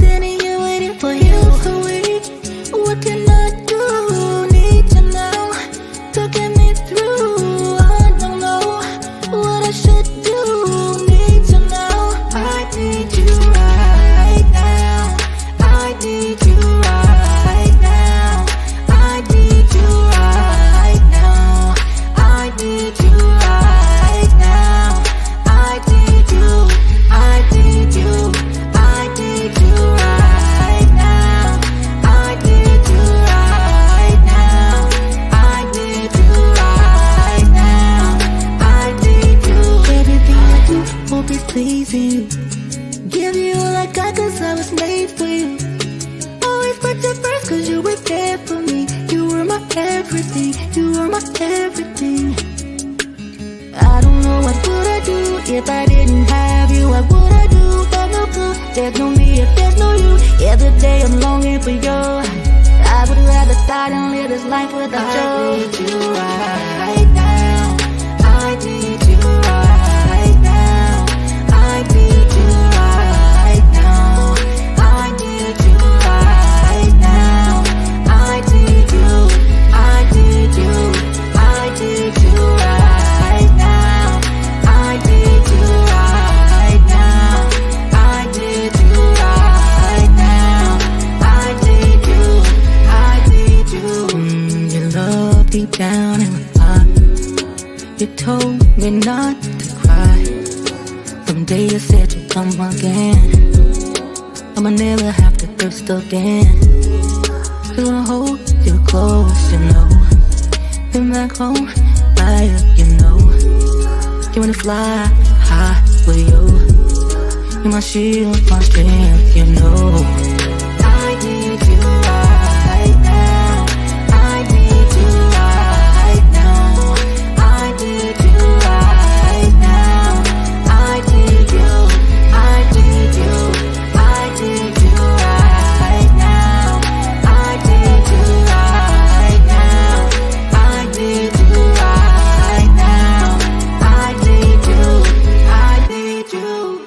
standing here waiting for you. So wait, what can I do? Need you now to get me through. I don't know what I should do. Need you now. I need you right now. I need you right now. I need you right now. I need you right now. I need you. I need you. I need you right now. I need you right now. I need you right now. I need you. Everything I do will be pleasing you. Give you all I got 'cause I was made for you. Always put you first 'cause you were there for me. You were my everything. You were my everything. I don't know what would I do if I didn't have you. What would I do? Got no clue. There's no me if there's no you. Every day I'm longing for you. I would rather die than live this life without you. I need you right now. I need you right now. I need you right now. I need you right now. I need you. I need you. I need you right now. I need you right now. I need you right now. I need you. I need you. Your love deep down in my heart. You told me not to cry. Someday you said you'd come again. I'ma never have to thirst again. Gonna hold you close, you know. Been back home, higher, you know. You wanna fly high with you. You're my shield, my strength, you know. I need you right now. I need you right now. I need you right now. I need you. I need you. I need you right now. I need you right now. I need you right now. I need you. I need you.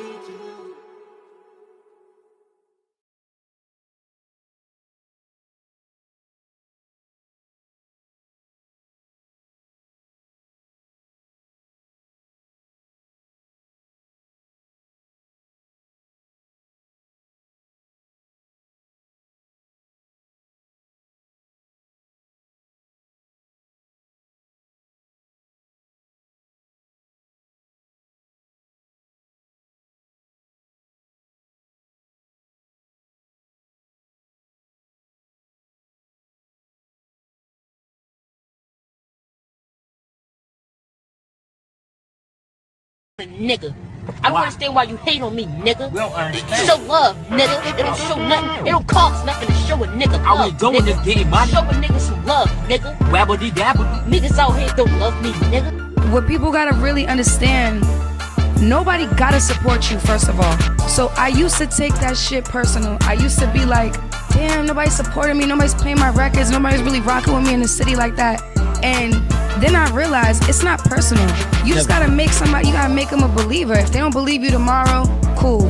Nigga, I don't understand why you hate on me, nigga. We don't understand. Show love, nigga. It don't show nothing. It don't cost nothing to show a nigga All love. we doing nigga. is getting money. Show a nigga some love, nigga. Wabbity dabbity. Niggas out here don't love me, nigga. What people gotta really understand, nobody gotta support you, first of all. So I used to take that shit personal. I used to be like, damn, nobody's supporting me, nobody's playing my records, nobody's really rocking with me in the city like that. And then I realized it's not personal. You just gotta make somebody, you gotta make them a believer. If they don't believe you tomorrow, cool.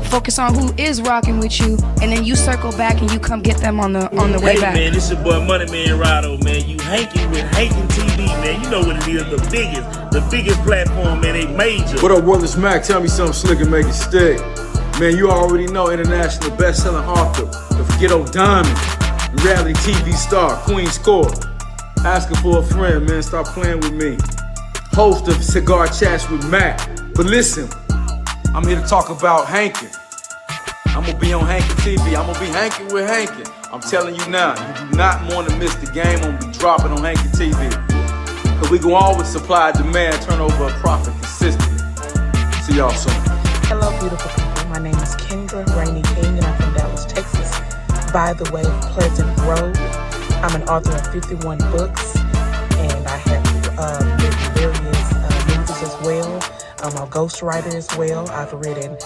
Focus on who is rocking with you, and then you circle back and you come get them on the way Hey back. man, this your boy Money Man Rado, man. You Hankin with Hankin TV, man. You know what it is, the biggest platform, man. They major. What up, Wallace Mac? Tell me something slick and make it stick. Man, you already know international best-selling author, the Ghetto Diamond, reality TV star, Queen Score. Asking for a friend, man, stop playing with me. Host of Cigar Chats with Mac. But listen, I'm here to talk about Hankin. I'm gonna be on Hankin TV. I'm gonna be Hankin with Hankin. I'm telling you now, you do not want to miss the game. I'm gonna be dropping on Hankin TV. Cause we can always supply demand, turn over a profit consistently. See y'all soon. Hello, beautiful people. My name is Kendra Rainey King, and I'm from Dallas, Texas. By the way, Pleasant Road. I'm an author of 51 books, and I have written various movies as well. I'm a ghostwriter as well. I've written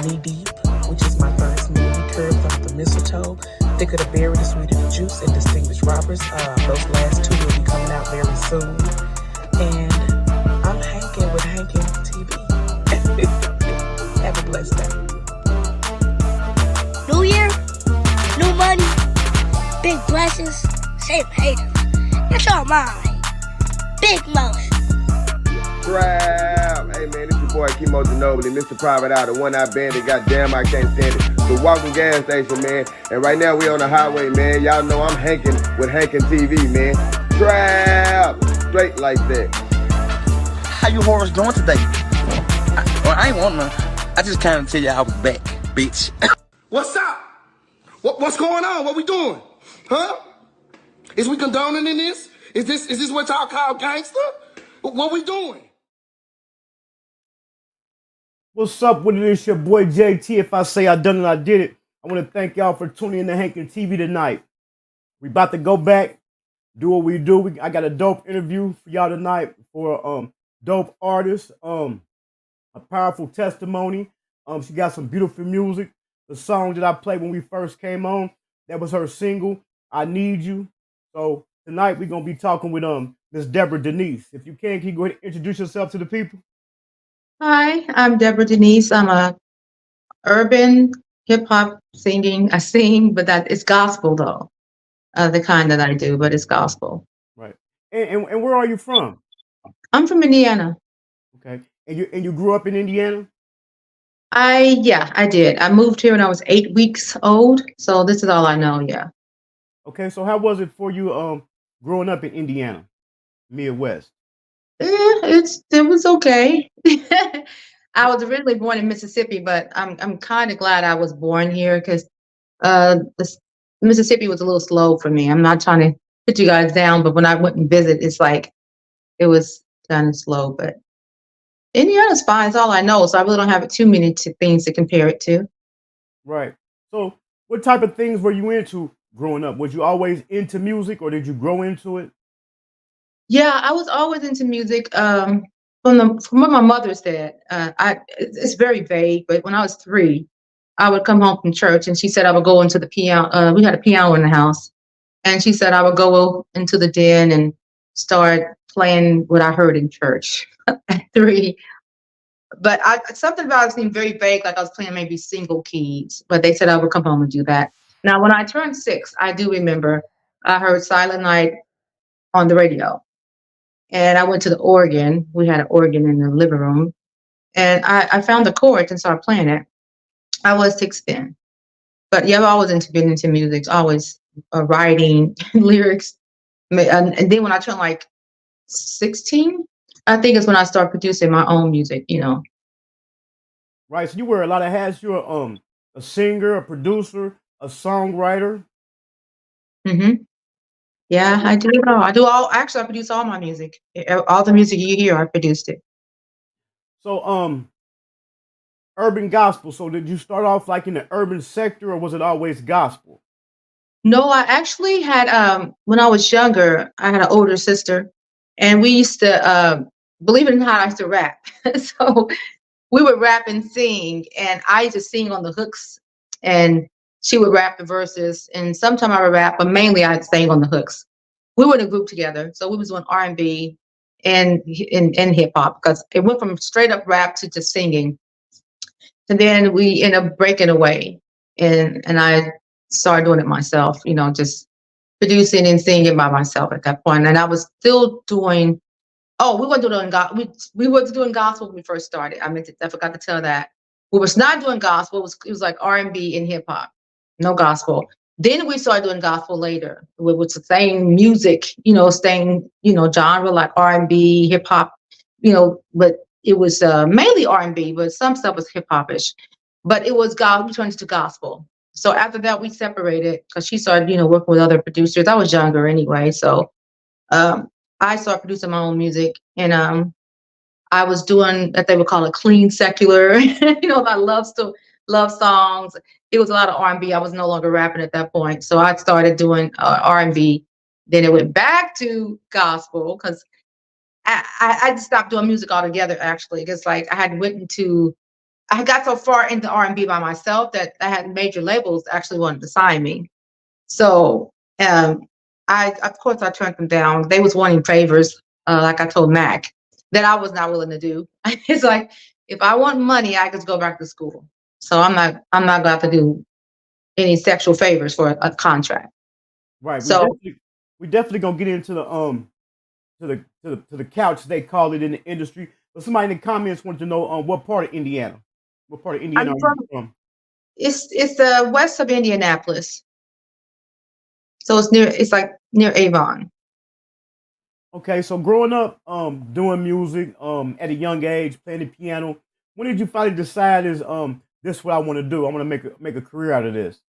Knee Deep, which is my first movie, Curves Off the Mistletoe, Thicker the Berry, The Sweeter the Juice, and Distinguished Robbers. Those last two will be coming out very soon. And I'm Hankin with Hankin TV. Have a blessed day. big blessings, same haters. It's all mine. Big motion. Trap. Hey man, this your boy Kimo Ginobili, Mr. Private Eye, the one-eyed bandit. Goddamn, I can't stand it. The walking gas station, man. And right now we on the highway, man. Y'all know I'm Hankin with Hankin TV, man. Trap. Straight like that. How you horrors doing today? I ain't want none. I just came to tell you I was back, bitch. What's up? What's going on? What we doing? Huh? Is we condoning in this? Is this what y'all call gangster? What we doing? What's up with it? It's your boy JT. If I say I done it, I did it. I want to thank y'all for tuning in to Hankin TV tonight. We about to go back, do what we do. I got a dope interview for y'all tonight for dope artist, a powerful testimony. She got some beautiful music. The song that I played when we first came on, that was her single, I Need You. So tonight we're gonna be talking with Miss Deborah Denise. If you can you go ahead and introduce yourself to the people? Hi, I'm Deborah Denise. I'm a urban hip hop singing. I sing, but that it's gospel though, the kind that I do, but it's gospel. Right. And where are you from? I'm from Indiana. Okay. And you grew up in Indiana? Yeah, I did. I moved here when I was 8 weeks old, so this is all I know. Yeah. Okay. So how was it for you growing up in Indiana, Midwest? It was okay. I was originally born in Mississippi, but I'm kind of glad I was born here because Mississippi was a little slow for me. I'm not trying to put you guys down, but when I went and visit, it's like it was kind of slow. But Indiana's fine. It's all I know, so I really don't have too many things to compare it to. Right. So what type of things were you into growing up? Was you always into music, or did you grow into it? Yeah, I was always into music. From what my mother said, it's very vague, but when I was 3, I would come home from church, and she said I would go into the piano. We had a piano in the house, and she said I would go into the den and start playing what I heard in church at 3. But something about it seemed very vague, like I was playing maybe single keys. But they said I would come home and do that. Now, when I turned 6, I do remember I heard Silent Night on the radio. And I went to the organ. We had an organ in the living room. And I found the chords and started playing it. I was 6 then. But yeah, I've always been into music, always writing lyrics. And then when I turned like 16, I think it's when I started producing my own music, Right. So you wear a lot of hats. You're a singer, a producer, a songwriter. Mm-hmm. Yeah, I do it all. Actually, I produce all my music. All the music you hear, I produced it. So, urban gospel. So did you start off like in the urban sector, or was it always gospel? No, I actually had, when I was younger, I had an older sister, and we used to, believe it or not, I used to rap. So we would rap and sing, and I used to sing on the hooks, and she would rap the verses, and sometimes I would rap, but mainly I'd sing on the hooks. We were in a group together, so we was doing R&B and hip hop, because it went from straight up rap to just singing, and then we ended up breaking away, and I started doing it myself, just producing and singing by myself at that point. And I was still doing. Oh, we weren't doing we were doing gospel when we first started. I forgot to tell that. We was not doing gospel. It was like R&B and hip hop, no gospel. Then we started doing gospel later, with the same music, same genre like R&B, hip hop, but it was mainly R&B, but some stuff was hip hopish. But it was God. We turned it to gospel. So after that, we separated because she started, working with other producers. I was younger anyway, so I started producing my own music, and I was doing that they would call it clean secular. I love songs. It was a lot of R&B. I was no longer rapping at that point, so I started doing R&B. Then it went back to gospel because I just stopped doing music altogether. Actually, because like I got so far into R&B by myself that I had major labels actually wanted to sign me. So of course I turned them down. They was wanting favors, like I told Mac, that I was not willing to do. It's like, if I want money, I just go back to school. So I'm not going to do any sexual favors for a contract. Right. So We definitely gonna get into the to the couch they call it in the industry. But somebody in the comments wanted to know what part of Indiana. What part of Indiana I'm are you from, from? it's the west of Indianapolis. So it's like near Avon. Okay, so growing up, doing music, at a young age, playing the piano, when did you finally decide is this is what I want to do? I want to make a career out of this.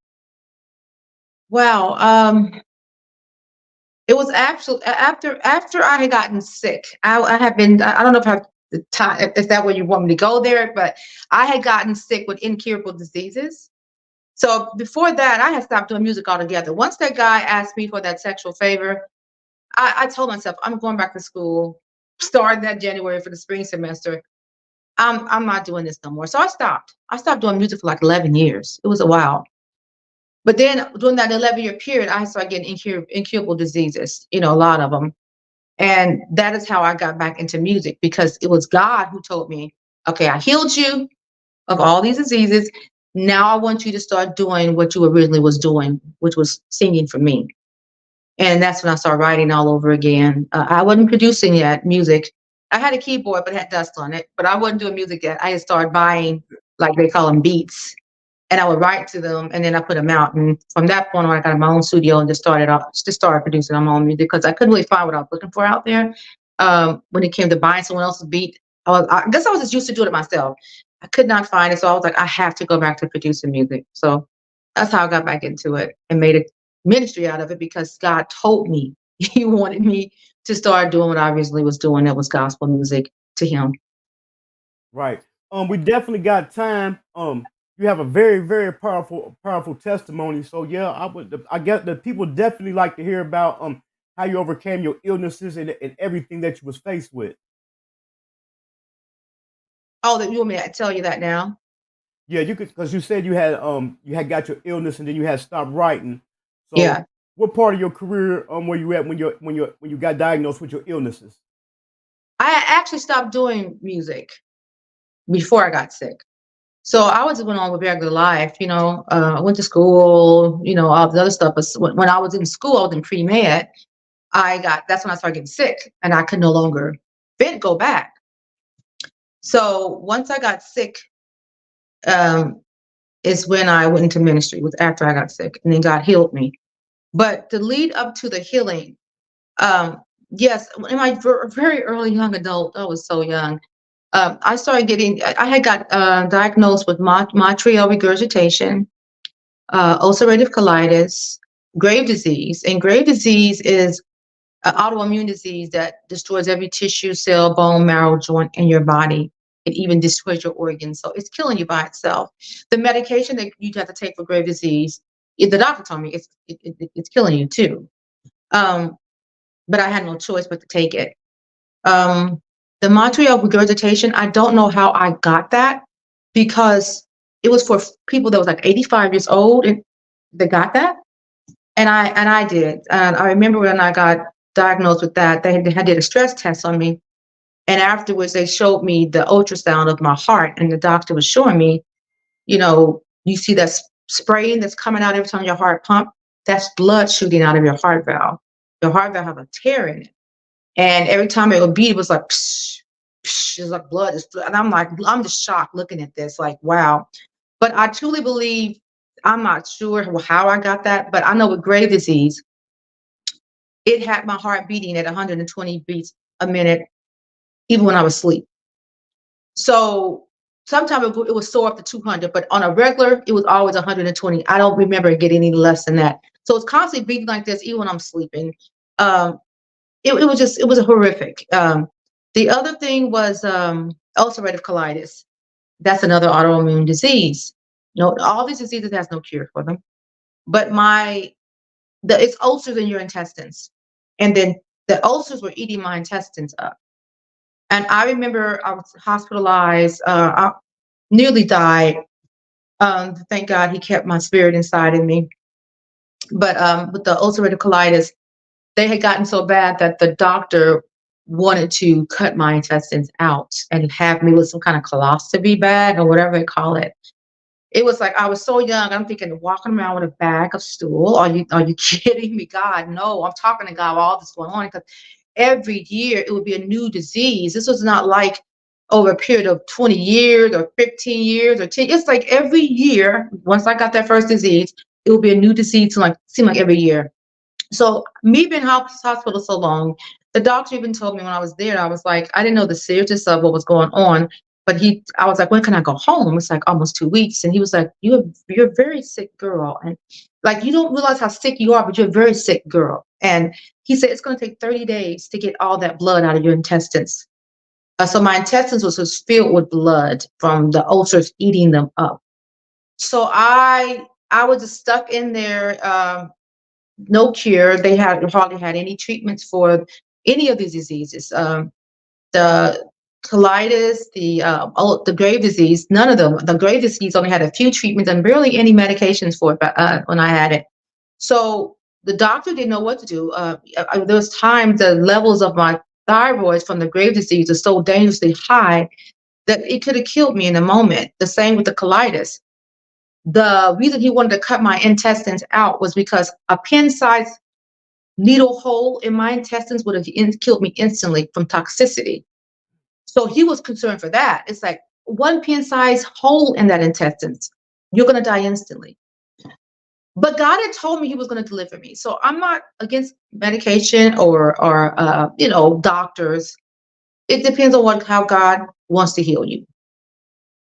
Wow. It was absolutely after I had gotten sick. I have been. I don't know if I have the time. If that where you want me to go there, but I had gotten sick with incurable diseases. So before that, I had stopped doing music altogether. Once that guy asked me for that sexual favor, I told myself I'm going back to school, starting that January for the spring semester. I'm not doing this no more. So I stopped. I stopped doing music for like 11 years. It was a while. But then during that 11-year period, I started getting incurable diseases, you know, a lot of them. And that is how I got back into music because it was God who told me, okay, I healed you of all these diseases. Now I want you to start doing what you originally was doing, which was singing for me. And that's when I started writing all over again. I wasn't producing yet music. I had a keyboard, but it had dust on it. But I wasn't doing music yet. I had started buying, like they call them beats, and I would write to them, and then I put them out. And from that point on, I got my own studio and just started producing my own music because I couldn't really find what I was looking for out there. When it came to buying someone else's beat, I guess I was just used to doing it myself. I could not find it, so I was like, I have to go back to producing music. So that's how I got back into it and made a ministry out of it because God told me He wanted me to start doing what I originally was doing. That was gospel music to Him. Right. We definitely got time. You have a very, very powerful testimony. So yeah, I get that people definitely like to hear about how you overcame your illnesses and everything that you was faced with. Oh, that you want me to tell you that now? Yeah, you could because you said you had got your illness and then you had stopped writing. So Yeah. what part of your career were you at when you got diagnosed with your illnesses? I actually stopped doing music before I got sick. So I was went on with regular life, you know. I went to school, you know, all the other stuff. But when I was in school, I was in pre-med. That's when I started getting sick, and I could no longer go back. So once I got sick, um, is when I went into ministry. Was after I got sick, and then God healed me. But the lead up to the healing, um, yes, in my very early young adult, I was so young. I started getting. I had got diagnosed with mitral regurgitation, ulcerative colitis, grave disease, and grave disease is an autoimmune disease that destroys every tissue, cell, bone, marrow, joint in your body. It even destroys your organs, so it's killing you by itself. The medication that you have to take for grave disease, the doctor told me it's killing you too. Um, but I had no choice but to take it. Um, the mitral regurgitation, I don't know how I got that because it was for people that was like 85 years old and they got that. And I did. And I remember when I got diagnosed with that, they did a stress test on me. And afterwards, they showed me the ultrasound of my heart. And the doctor was showing me, you know, you see that spraying that's coming out every time your heart pump. That's blood shooting out of your heart valve. Your heart valve have a tear in it. And every time it would beat, it was like, psh, psh, it's like blood is, and I'm just shocked looking at this, like, wow. But I truly believe, I'm not sure how I got that, but I know with grave disease, it had my heart beating at 120 beats a minute, even when I was asleep. So sometimes it was soar up to 200, but on a regular, it was always 120. I don't remember it getting any less than that. So it's constantly beating like this, even when I'm sleeping. It was horrific. The other thing was ulcerative colitis. That's another autoimmune disease. You know, all these diseases has no cure for them. But it's ulcers in your intestines, and then the ulcers were eating my intestines up. And I remember I was hospitalized. I nearly died. Thank God He kept my spirit inside of me. But with the ulcerative colitis, they had gotten so bad that the doctor wanted to cut my intestines out and have me with some kind of colostomy bag or whatever they call it. It was like I was so young. I'm thinking walking around with a bag of stool. Are you kidding me? God, no. I'm talking to God while all this going on because every year it would be a new disease. This was not like over a period of 20 years or 15 years or 10. It's like every year, once I got that first disease, it would be a new disease, like seem like every year. So me being in hospital so long, the doctor even told me when I was there, I was like, I didn't know the seriousness of what was going on. But I was like, when can I go home? It's like almost 2 weeks. And he was like, you're a very sick girl. And like, you don't realize how sick you are, but you're a very sick girl. And he said, it's going to take 30 days to get all that blood out of your intestines. So my intestines was just filled with blood from the ulcers eating them up. So I was just stuck in there, no cure. They hardly had any treatments for any of these diseases. The colitis, the Grave disease, none of them. The Grave disease only had a few treatments and barely any medications for it when I had it. So the doctor didn't know what to do. There was times the levels of my thyroid from the Grave disease are so dangerously high that it could have killed me in a moment. The same with the colitis. The reason he wanted to cut my intestines out was because a pin-sized needle hole in my intestines would have killed me instantly from toxicity. So he was concerned for that. It's like one pin-sized hole in that intestines, you're going to die instantly. But God had told me he was going to deliver me. So I'm not against medication or doctors. It depends on how God wants to heal you.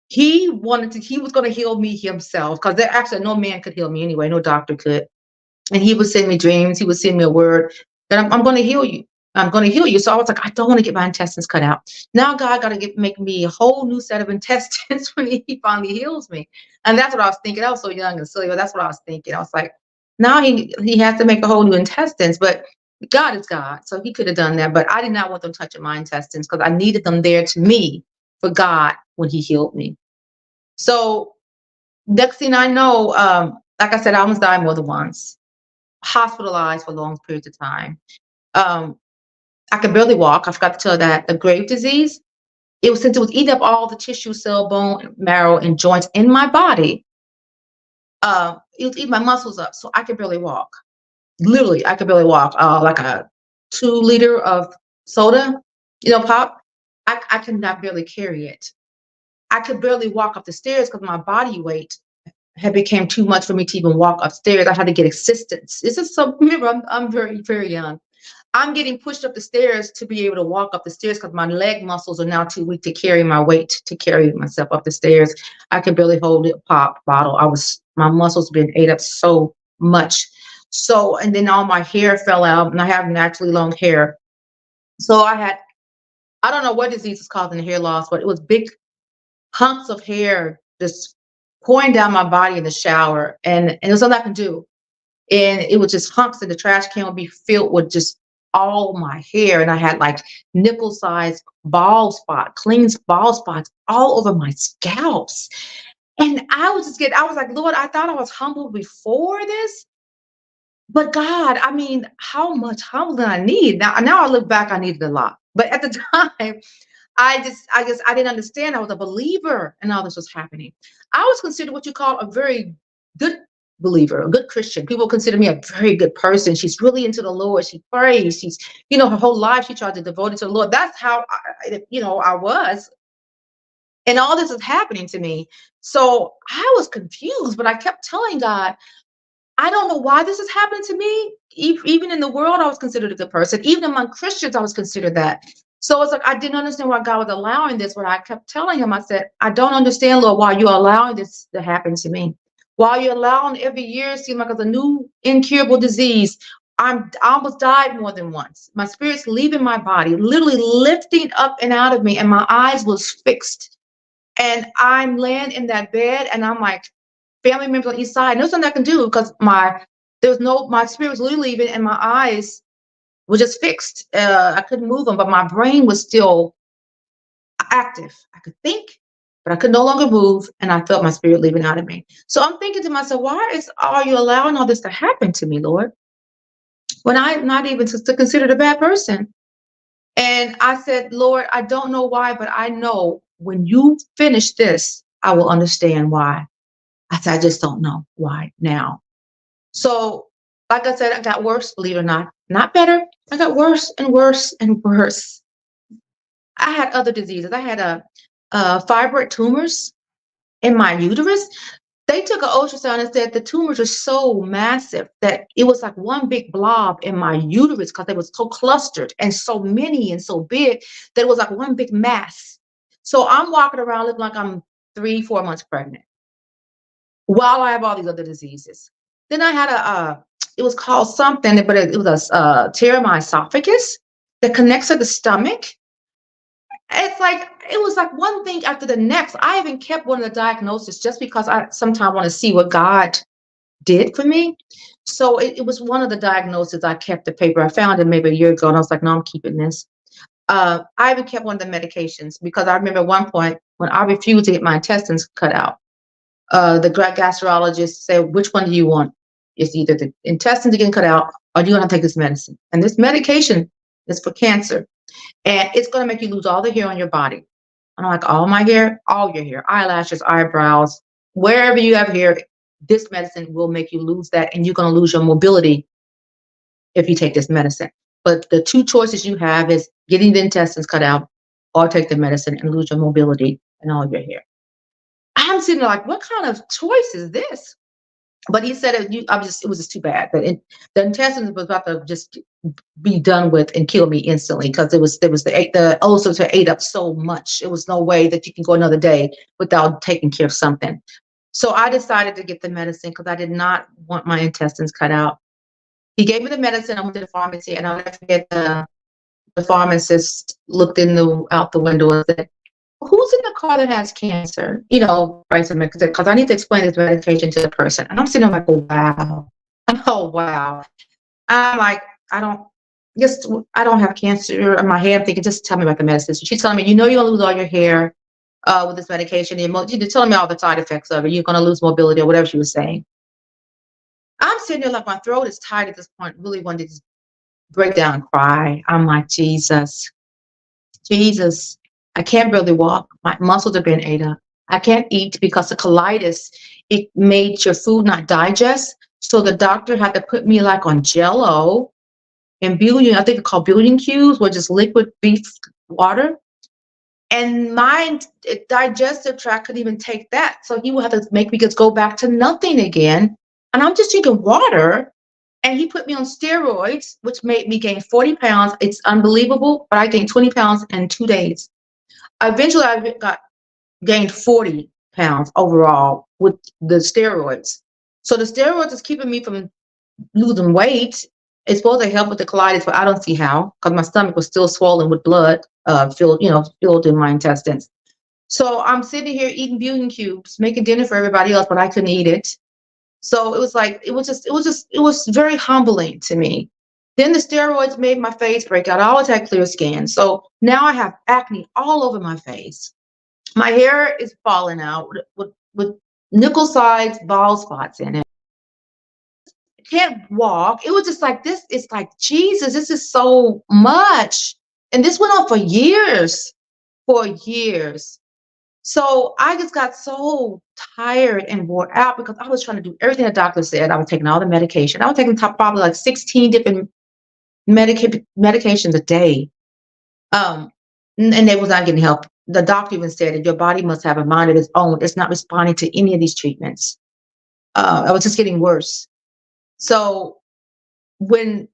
He was going to heal me himself because actually no man could heal me anyway. No doctor could. And he would send me dreams. He would send me a word that I'm going to heal you. I'm going to heal you. So I was like, I don't want to get my intestines cut out. Now God got to make me a whole new set of intestines when he finally heals me. And that's what I was thinking. I was so young and silly, but that's what I was thinking. I was like, now he has to make a whole new intestines, but God is God. So he could have done that, but I did not want them touching my intestines because I needed them there to me for God when he healed me. So next thing I know, like I said, I almost died more than once, hospitalized for long periods of time. I could barely walk. I forgot to tell that the Grave disease, since it was eating up all the tissue, cell, bone, marrow, and joints in my body. It was eating my muscles up, so I could barely walk. Literally, I could barely walk. Like a 2 liter of soda, pop. I could not barely carry it. I could barely walk up the stairs because my body weight had become too much for me to even walk upstairs. I had to get assistance. This is remember, I'm very, very young. I'm getting pushed up the stairs to be able to walk up the stairs because my leg muscles are now too weak to carry my weight, to carry myself up the stairs. I could barely hold a pop bottle. My muscles been ate up so much. So, and then all my hair fell out, and I have naturally long hair. So I don't know what disease is causing the hair loss, but it was big hunks of hair just pouring down my body in the shower, and there's nothing I can do. And it was just hunks, and the trash can would be filled with just all my hair, and I had like nickel-sized clean bald spots all over my scalps. And I was like, Lord, I thought I was humble before this, but God, I mean, how much humble did I need? Now I look back, I needed a lot, but at the time, I guess I didn't understand. I was a believer and all this was happening. I was considered what you call a very good believer, a good Christian. People consider me a very good person. She's really into the Lord. She prays. She's, her whole life she tried to devote it to the Lord. That's how I was. And all this is happening to me. So I was confused, but I kept telling God, I don't know why this is happening to me. Even in the world, I was considered a good person. Even among Christians, I was considered that. So it's like, I didn't understand why God was allowing this, but I kept telling him, I said, I don't understand, Lord, why you're allowing this to happen to me. Why you're allowing every year it seems like it's a new incurable disease. I almost died more than once. My spirit's leaving my body, literally lifting up and out of me, and my eyes was fixed. And I'm laying in that bed, and I'm like, family members on each side, there's nothing I can do because my spirit was literally leaving, and my eyes were just fixed. I couldn't move them, but my brain was still active. I could think, but I could no longer move, and I felt my spirit leaving out of me. So I'm thinking to myself, why are you allowing all this to happen to me, Lord, when I'm not even considered a bad person? And I said, Lord, I don't know why, but I know when you finish this, I will understand why. I said, I just don't know why now. So, like I said, I got worse, believe it or not. Not better. I got worse and worse and worse. I had other diseases. I had fibroid tumors in my uterus. They took an ultrasound and said the tumors are so massive that it was like one big blob in my uterus because they was so clustered and so many and so big that it was like one big mass. So I'm walking around looking like I'm 3-4 months pregnant while I have all these other diseases. Then I had it was called something, but it was a tear in my esophagus that connects to the stomach. It's like, it was like one thing after the next. I even kept one of the diagnoses just because I sometimes want to see what God did for me. So it was one of the diagnoses. I kept the paper. I found it maybe a year ago and I was like, no, I'm keeping this. I even kept one of the medications because I remember at one point when I refused to get my intestines cut out, the gastrologist said, which one do you want? It's either the intestines are getting cut out or you're going to take this medicine. And this medication is for cancer. And it's going to make you lose all the hair on your body. And I'm like, all my hair, all your hair, eyelashes, eyebrows, wherever you have hair, this medicine will make you lose that. And you're going to lose your mobility if you take this medicine. But the two choices you have is getting the intestines cut out or take the medicine and lose your mobility and all your hair. I'm sitting there like, what kind of choice is this? But he said it was just too bad that the intestines was about to just be done with and kill me instantly because there was the ulcers had ate up so much. It was no way that you can go another day without taking care of something. So I decided to get the medicine because I did not want my intestines cut out. He gave me the medicine. I went to the pharmacy and I'll never forget the pharmacist looked out the window and said, who's in the car that has cancer? You know, right? Because I need to explain this medication to the person. And I'm sitting there like, oh, wow. Oh, wow. I'm like, I don't have cancer in my head. I'm thinking, just tell me about the medicine. So she's telling me, you know, you're going to lose all your hair with this medication. She's telling me all the side effects of it. You're going to lose mobility or whatever she was saying. I'm sitting there like my throat is tight at this point. Really wanted to just break down and cry. I'm like, Jesus. I can't really walk. My muscles have been ate up. I can't eat because the colitis, it made your food not digest. So the doctor had to put me like on Jello and I think it's called billion cubes, which is liquid beef water. And my digestive tract couldn't even take that. So he would have to make me just go back to nothing again. And I'm just drinking water. And he put me on steroids, which made me gain 40 pounds. It's unbelievable, but I gained 20 pounds in 2 days. Eventually, I gained 40 pounds overall with the steroids. So the steroids is keeping me from losing weight. It's supposed to help with the colitis, but I don't see how because my stomach was still swollen with blood filled in my intestines. So I'm sitting here eating billion cubes, making dinner for everybody else, but I couldn't eat it. So it was like, it was very humbling to me. Then the steroids made my face break out. I always had clear skin. So now I have acne all over my face. My hair is falling out with nickel-sized bald spots in it. I can't walk. It was just like, this is like, Jesus, this is so much. And this went on for years. So I just got so tired and wore out because I was trying to do everything the doctor said. I was taking all the medication. I was taking probably like 16 different medications a day. And they was not getting help. The doctor even said that your body must have a mind of its own. It's not responding to any of these treatments. I was just getting worse. So when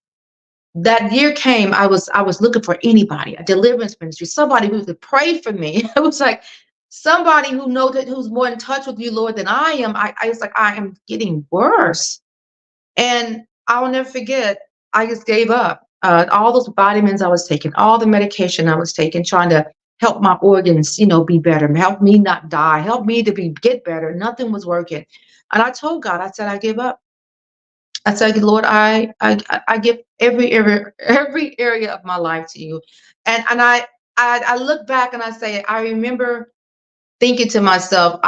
that year came, I was looking for anybody, a deliverance ministry, somebody who could pray for me. It was like somebody who knows who's more in touch with you, Lord, than I am. I was like, I am getting worse. And I'll never forget, I just gave up. All those vitamins I was taking, all the medication I was taking, trying to help my organs, be better, help me not die, help me to get better. Nothing was working. And I told God, I said, I give up. I said, Lord, I give every area of my life to you. And I look back and I say, I remember thinking to myself,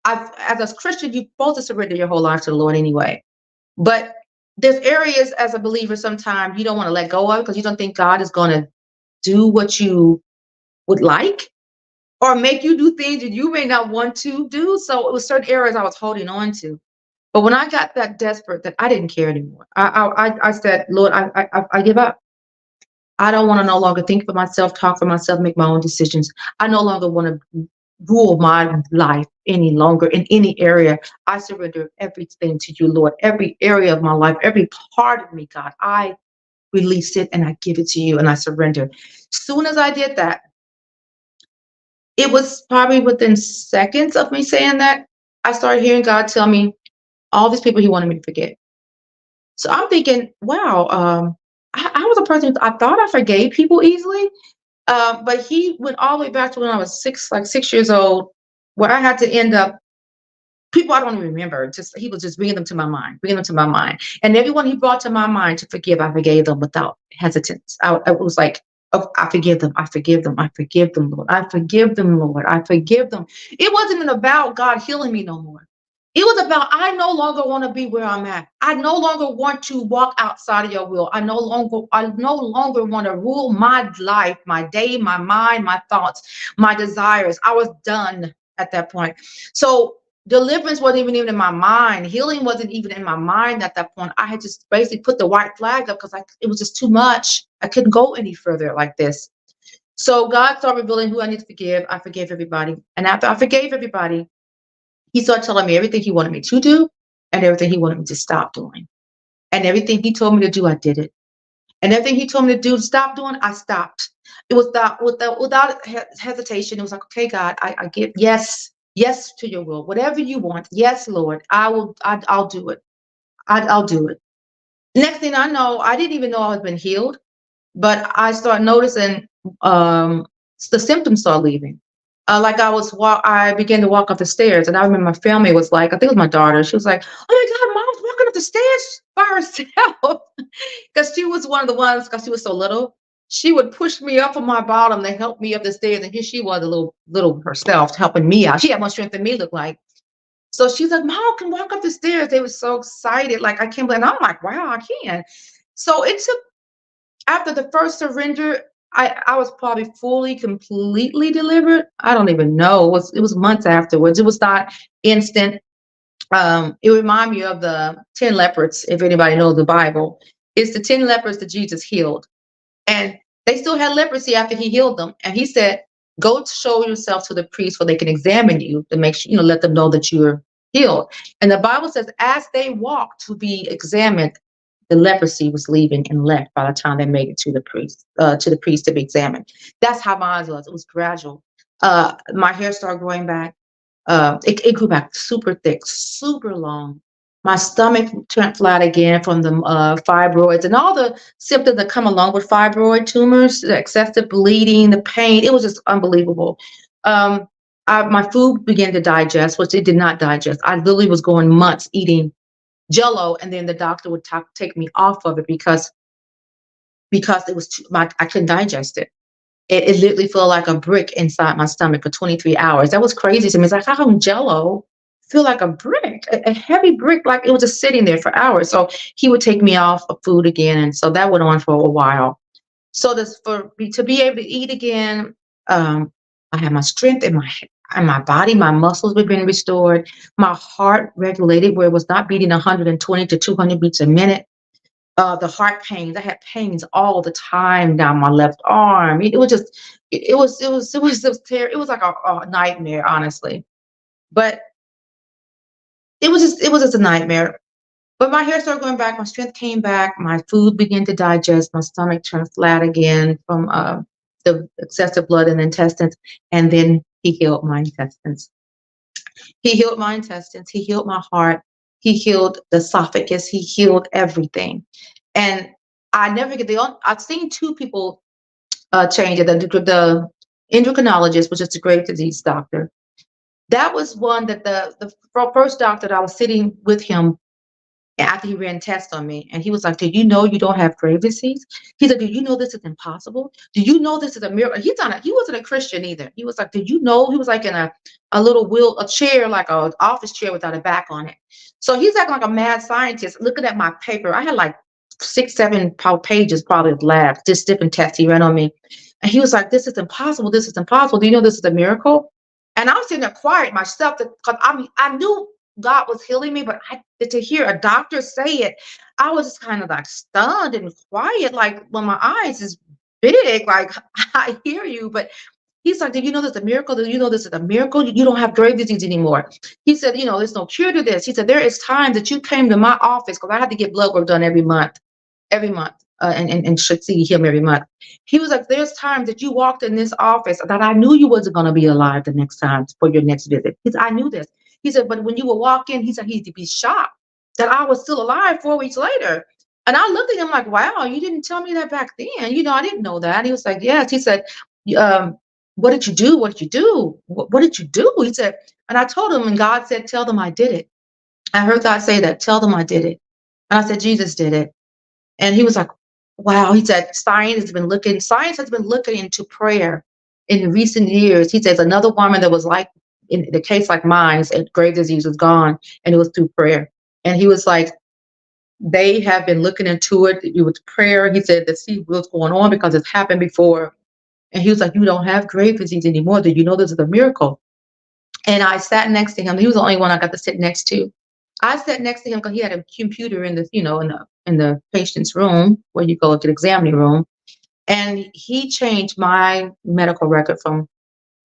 as a Christian, you're supposed to surrender your whole life to the Lord anyway. But there's areas as a believer sometimes you don't want to let go of because you don't think God is going to do what you would like. or make you do things that you may not want to do. So it was certain areas I was holding on to. But when I got that desperate that I didn't care anymore, I said, Lord, I give up. I don't want to no longer think for myself, talk for myself, make my own decisions. I no longer want to rule my life any longer in any area. I surrender everything to you, Lord. Every area of my life, every part of me, God, I release it and I give it to you and I surrender. Soon as I did that, it was probably within seconds of me saying that, I started hearing God tell me all these people he wanted me to forget. So I'm thinking, wow, I was a person, I thought I forgave people easily. But he went all the way back to when I was 6 years old, where I had to end up people I don't even remember. Just he was just bringing them to my mind, And everyone he brought to my mind to forgive, I forgave them without hesitance. I was like, oh, I forgive them, I forgive them, I forgive them, Lord, I forgive them, Lord, I forgive them. It wasn't even about God healing me no more. It was about, I no longer want to be where I'm at. I no longer want to walk outside of your will. I no longer want to rule my life, my day, my mind, my thoughts, my desires. I was done at that point. So deliverance wasn't even in my mind. Healing wasn't even in my mind at that point. I had just basically put the white flag up because it was just too much. I couldn't go any further like this. So God started revealing who I need to forgive. I forgave everybody. And after I forgave everybody, he started telling me everything he wanted me to do and everything he wanted me to stop doing. And everything he told me to do, I did it. And everything he told me to do, stop doing, I stopped. It was without hesitation. It was like, okay, God, I give yes to your will. Whatever you want. Yes, Lord, I'll do it. I'll do it. Next thing I know, I didn't even know I was been healed, but I started noticing the symptoms started leaving. I began to walk up the stairs, and I remember my family was like, I think it was my daughter. She was like, "Oh my God, Mom's walking up the stairs by herself," because she was one of the ones. Because she was so little, she would push me up from my bottom to help me up the stairs, and here she was, a little herself, helping me out. She had more strength than me, looked like. So she's like, "Mom can walk up the stairs." They were so excited, like I can't believe. And I'm like, "Wow, I can." So it took after the first surrender. I was probably fully, completely delivered. I don't even know. It was months afterwards. It was not instant. It reminded me of the 10 lepers, if anybody knows the Bible. It's the 10 lepers that Jesus healed. And they still had leprosy after he healed them. And he said, go show yourself to the priest so they can examine you to make sure, let them know that you're healed. And the Bible says, as they walked to be examined, the leprosy was leaving and left by the time they made it to the priest to be examined. That's how mine was. It was gradual. My hair started growing back. It grew back super thick, super long. My stomach turned flat again from the fibroids and all the symptoms that come along with fibroid tumors, the excessive bleeding, the pain. It was just unbelievable. My food began to digest, which it did not digest. I literally was going months eating Jello, and then the doctor would take me off of it because it was I couldn't digest it. It literally felt like a brick inside my stomach for 23 hours. That was crazy to me. It's like, how come Jello feel like a brick, a heavy brick, like it was just sitting there for hours? So he would take me off of food again, and so that went on for a while. So to be able to eat again, I had my strength in my body, my muscles were being restored, my heart regulated where it was not beating 120 to 200 beats a minute. The heart pains, I had pains all the time down my left arm. It was terrible. It was like a nightmare, honestly. But it was just a nightmare. But my hair started going back, my strength came back, my food began to digest, my stomach turned flat again from the excessive blood in the intestines, and then he healed my intestines. He healed my intestines, he healed my heart, he healed the esophagus, he healed everything. And I never get I've seen two people change it. The endocrinologist, which is the grave disease doctor. That was one that the first doctor that I was sitting with him after he ran tests on me, and he was like, "Do you know you don't have grave disease?" He said, "Do you know this is impossible? Do you know this is a miracle?" He wasn't a Christian either. He was like, "Do you know?" He was like in a little a chair, like an office chair without a back on it. So he's acting like a mad scientist, looking at my paper. I had like 6, 7 pages probably of labs, just different tests he ran on me. And he was like, this is impossible. This is impossible. Do you know this is a miracle? And I was sitting there quiet myself because I knew God was healing me, but to hear a doctor say it, I was just kind of like stunned and quiet, like when my eyes is big, like I hear you, but he's like, do you know this is a miracle? Do you know this is a miracle? You don't have grave disease anymore. He said, you know, there's no cure to this. He said, there is times that you came to my office because I had to get blood work done every month, and should see him every month. He was like, there's times that you walked in this office that I knew you wasn't going to be alive the next time for your next visit. He said, I knew this. He said, but when you would walk in, he said he'd be shocked that I was still alive 4 weeks later. And I looked at him like, wow, you didn't tell me that back then. You know, I didn't know that. He was like, yes. He said, what did you do? What did you do? What did you do? He said, and I told him, and God said, tell them I did it. I heard God say that, tell them I did it. And I said, Jesus did it. And he was like, wow. He said, science has been looking into prayer in recent years. He says another woman that was like, in the case like mine, and grave disease was gone, and it was through prayer. And he was like, they have been looking into it. It was prayer. He said to see what's going on because it's happened before. And he was like, you don't have grave disease anymore. Do you know this is a miracle? And I sat next to him. He was the only one I got to sit next to. I sat next to him because he had a computer in the, you know, in the patient's room where you go to the examining room. And he changed my medical record from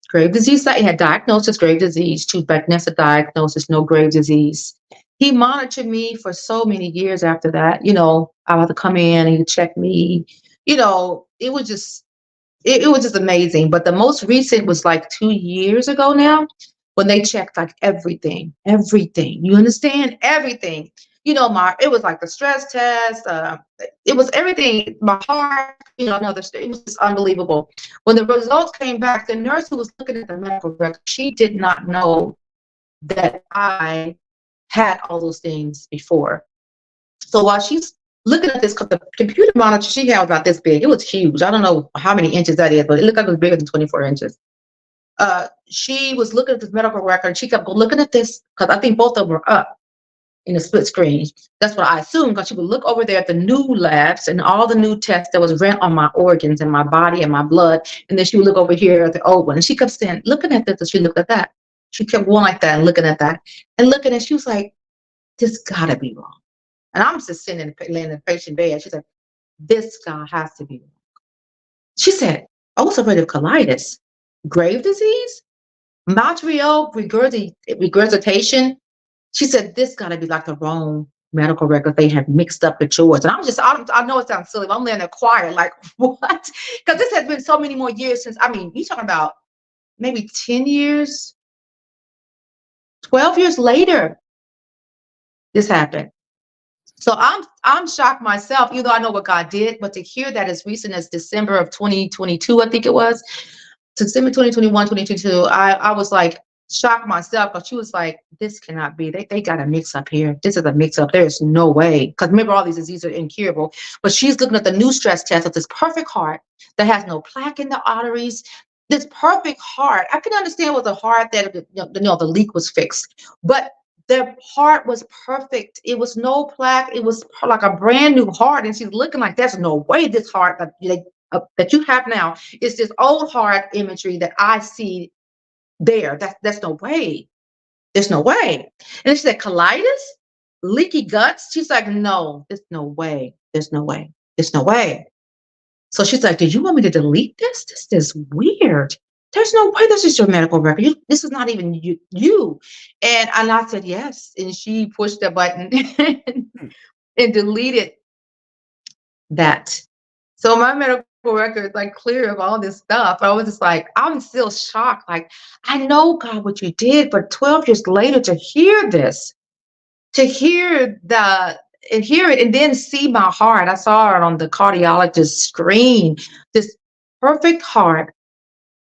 grave disease. He had diagnosis, grave disease, to Bagnesis diagnosis, no grave disease. He monitored me for so many years after that. You know, I had to come in and he'd check me. You know, it was just amazing. But the most recent was like 2 years ago now, when they checked like everything. You understand? Everything. You know, it was like the stress test. It was everything. My heart, you know, it was just unbelievable. When the results came back, the nurse who was looking at the medical record, she did not know that I had all those things before. So while she's looking at this, the computer monitor she had was about this big. It was huge. I don't know how many inches that is, but it looked like it was bigger than 24 inches. She was looking at this medical record. She kept looking at this because I think both of them were up in a split screen. That's what I assumed, because she would look over there at the new labs and all the new tests that was ran on my organs and my body and my blood. And then she would look over here at the old one. And she kept saying, looking at this, and she looked at that. She kept going like that and looking at that and looking, and she was like, this gotta be wrong. And I'm just sitting laying in the patient bed. She's like, this guy has to be wrong. She said, ulcerative colitis, grave disease, material regurgitation. She said, this gotta be like the wrong medical record. They have mixed up the yours. And I know it sounds silly, but I'm laying there quiet, like, what? Because this has been so many more years since, I mean, you're talking about maybe 10 years, 12 years later, this happened. So I'm shocked myself, even though I know what God did, but to hear that as recent as December of 2022, I think it was, December 2021, 2022, I was like shocked myself, because she was like, this cannot be. They got a mix up here. This is a mix up. There's no way. Because remember, all these diseases are incurable. But she's looking at the new stress test of this perfect heart that has no plaque in the arteries. This perfect heart. I can understand with the heart that the leak was fixed, but the heart was perfect. It was no plaque. It was like a brand new heart. And she's looking like, there's no way this heart that you have now is this old heart imagery that I see there. That's no way. There's no way. And she said, colitis, leaky guts. She's like, no, there's no way. There's no way. There's no way. So she's like, do you want me to delete this? This is weird. There's no way this is your medical record. This is not even you. And I said, yes. And she pushed the button and deleted that. So my medical record is like clear of all this stuff. I was just like, I'm still shocked. Like, I know, God, what you did, but 12 years later to hear this, to hear it and then see my heart. I saw it on the cardiologist's screen, this perfect heart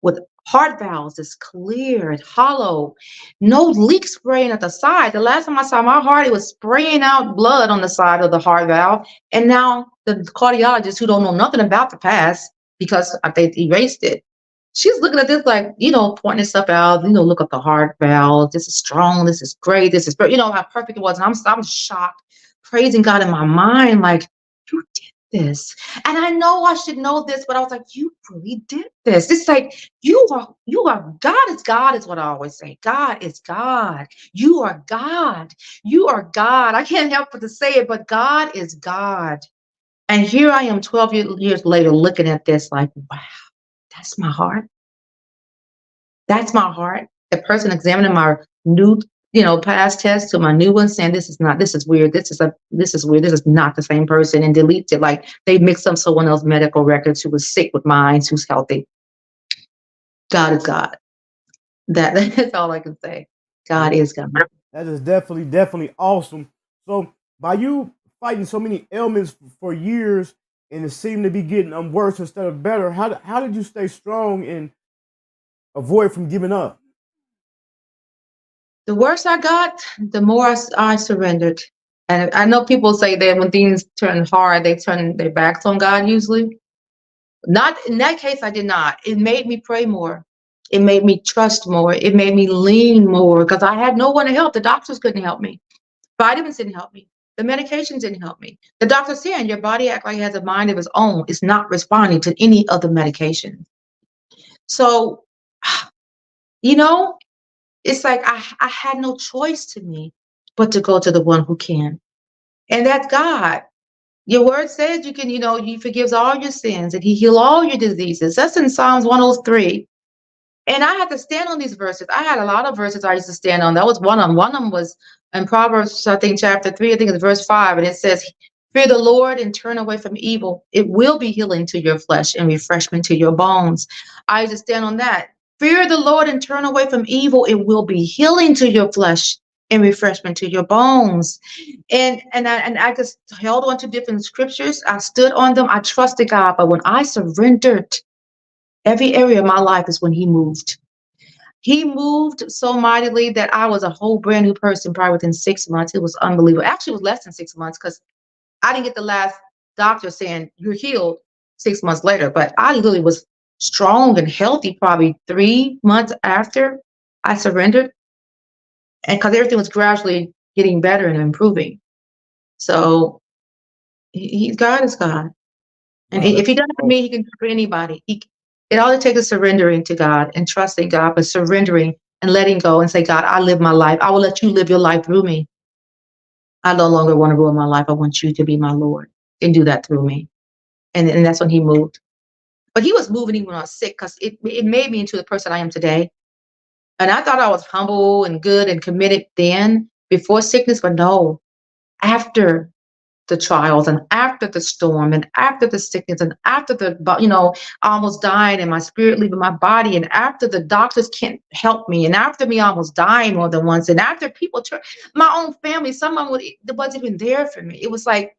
with heart valves is clear and hollow, no leak spraying at the side. The last time I saw my heart, it was spraying out blood on the side of the heart valve. And now the cardiologist, who don't know nothing about the past because they erased it, she's looking at this like, pointing stuff out, look at the heart valve. This is strong. This is great. This is, how perfect it was. And I'm shocked, praising God in my mind, like, you did this? And I know I should know this, but I was like, you really did this. It's like you are God is what I always say. God is God. You are God. You are God. I can't help but to say it, but God is God. And here I am 12 years later looking at this like, wow, that's my heart. That's my heart. The person examining my new, past test to my new one saying this is weird. This is weird. This is not the same person, and deletes it. Like they mixed up someone else's medical records who was sick with mine, who's healthy. God is God. That's all I can say. God is God. That is definitely awesome. So by you fighting so many ailments for years and it seemed to be getting worse instead of better, how did you stay strong and avoid from giving up? The worse I got, the more I surrendered. And I know people say that when things turn hard, they turn their backs on God usually. Not in that case, I did not. It made me pray more. It made me trust more. It made me lean more because I had no one to help. The doctors couldn't help me. Vitamins didn't help me. The medications didn't help me. The doctor's saying your body acts like it has a mind of its own. It's not responding to any of the medication. So, it's like I had no choice to me but to go to the one who can. And that's God. Your word says you can, he forgives all your sins and he heals all your diseases. That's in Psalms 103. And I had to stand on these verses. I had a lot of verses I used to stand on. That was one of them. One of them was in Proverbs, I think, chapter 3, I think it's verse 5. And it says, fear the Lord and turn away from evil. It will be healing to your flesh and refreshment to your bones. I used to stand on that. Fear the Lord and turn away from evil. It will be healing to your flesh and refreshment to your bones. And I just held on to different scriptures. I stood on them. I trusted God. But when I surrendered, every area of my life is when he moved. He moved so mightily that I was a whole brand new person probably within 6 months. It was unbelievable. Actually, it was less than 6 months because I didn't get the last doctor saying you're healed 6 months later. But I literally was strong and healthy probably 3 months after I surrendered. And because everything was gradually getting better and improving. So God is God. And if he does it for me, he can do it for anybody. It all it takes is surrendering to God and trusting God, but surrendering and letting go and say, God, I live my life. I will let you live your life through me. I no longer want to rule my life. I want you to be my Lord and do that through me. And that's when he moved. But he was moving even when I was sick because it made me into the person I am today. And I thought I was humble and good and committed then before sickness, but no, after the trials and after the storm and after the sickness and after almost dying and my spirit leaving my body and after the doctors can't help me and after me almost dying more than once and after people my own family, some of them wasn't even there for me. It was like,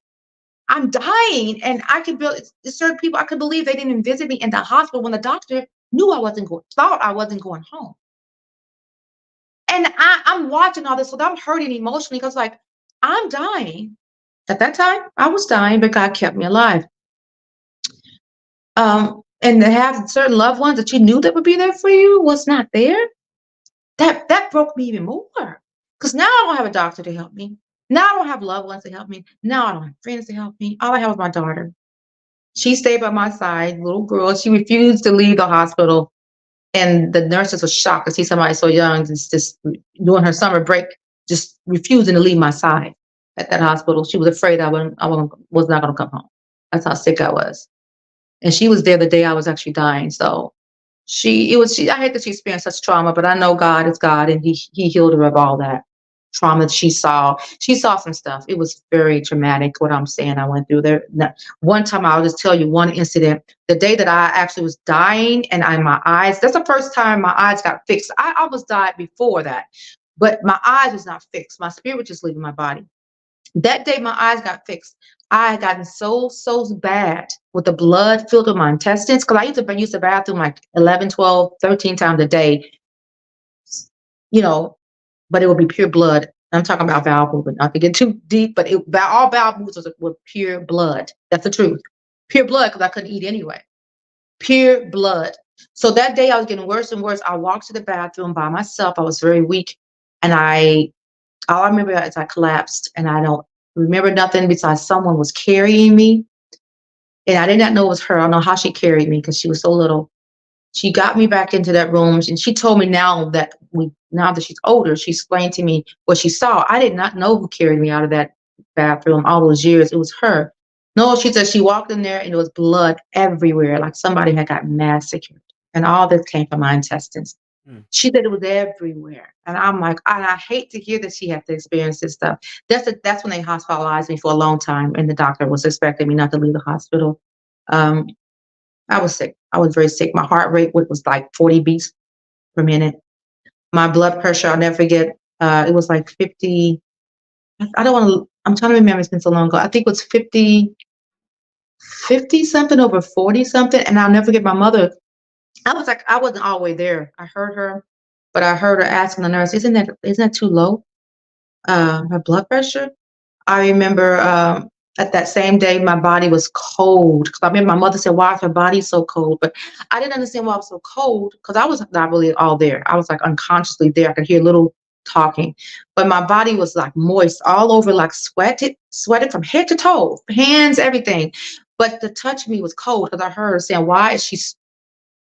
I'm dying and I could build certain people. I could believe they didn't even visit me in the hospital when the doctor thought I wasn't going home. And I'm watching all this, so I'm hurting emotionally because like I'm dying. At that time, I was dying, but God kept me alive. And to have certain loved ones that you knew that would be there for you was not there. That broke me even more. Because now I don't have a doctor to help me. Now I don't have loved ones to help me. Now I don't have friends to help me. All I have is my daughter. She stayed by my side, little girl. She refused to leave the hospital. And the nurses were shocked to see somebody so young just doing her summer break, just refusing to leave my side. At that hospital, she was afraid I was not going to come home. That's how sick I was, and she was there the day I was actually dying. So I hate that she experienced such trauma, but I know God is God, and He healed her of all that trauma that she saw. She saw some stuff. It was very traumatic. What I'm saying, I went through there. One time, I'll just tell you one incident. The day that I actually was dying, and my eyes. That's the first time my eyes got fixed. I almost died before that, but my eyes was not fixed. My spirit was just leaving my body. That day my eyes got fixed. I had gotten so bad with the blood filled in my intestines because I used to use the bathroom like 11, 12, 13 times a day, but it would be pure blood. I'm talking about bowel movement. Not to get too deep, but all bowel movements were pure blood. That's the truth. Pure blood because I couldn't eat anyway. Pure blood. So that day I was getting worse and worse. I walked to the bathroom by myself. I was very weak. And all I remember is I collapsed and I don't remember nothing besides someone was carrying me. And I did not know it was her. I don't know how she carried me because she was so little. She got me back into that room, and she told me now that she's older, she explained to me what she saw. I did not know who carried me out of that bathroom all those years. It was her. No, she said she walked in there and there was blood everywhere, like somebody had got massacred. And all this came from my intestines. She said it was everywhere. And I'm like, and I hate to hear that she had to experience this stuff. That's when they hospitalized me for a long time, and the doctor was expecting me not to leave the hospital. I was sick. I was very sick. My heart rate was like 40 beats per minute. My blood pressure, I'll never forget, it was like 50. I don't want to, I'm trying to remember, it's been so long ago. I think it was 50 something over 40 something. And I'll never forget my mother. I wasn't all the way there. I heard her, but I heard her asking the nurse, isn't that too low? Her blood pressure? I remember at that same day, my body was cold. Because I remember my mother said, why is her body so cold? But I didn't understand why I was so cold because I was not really all there. I was like unconsciously there. I could hear little talking. But my body was like moist all over, like sweated from head to toe, hands, everything. But the touch me was cold because I heard her saying, why is she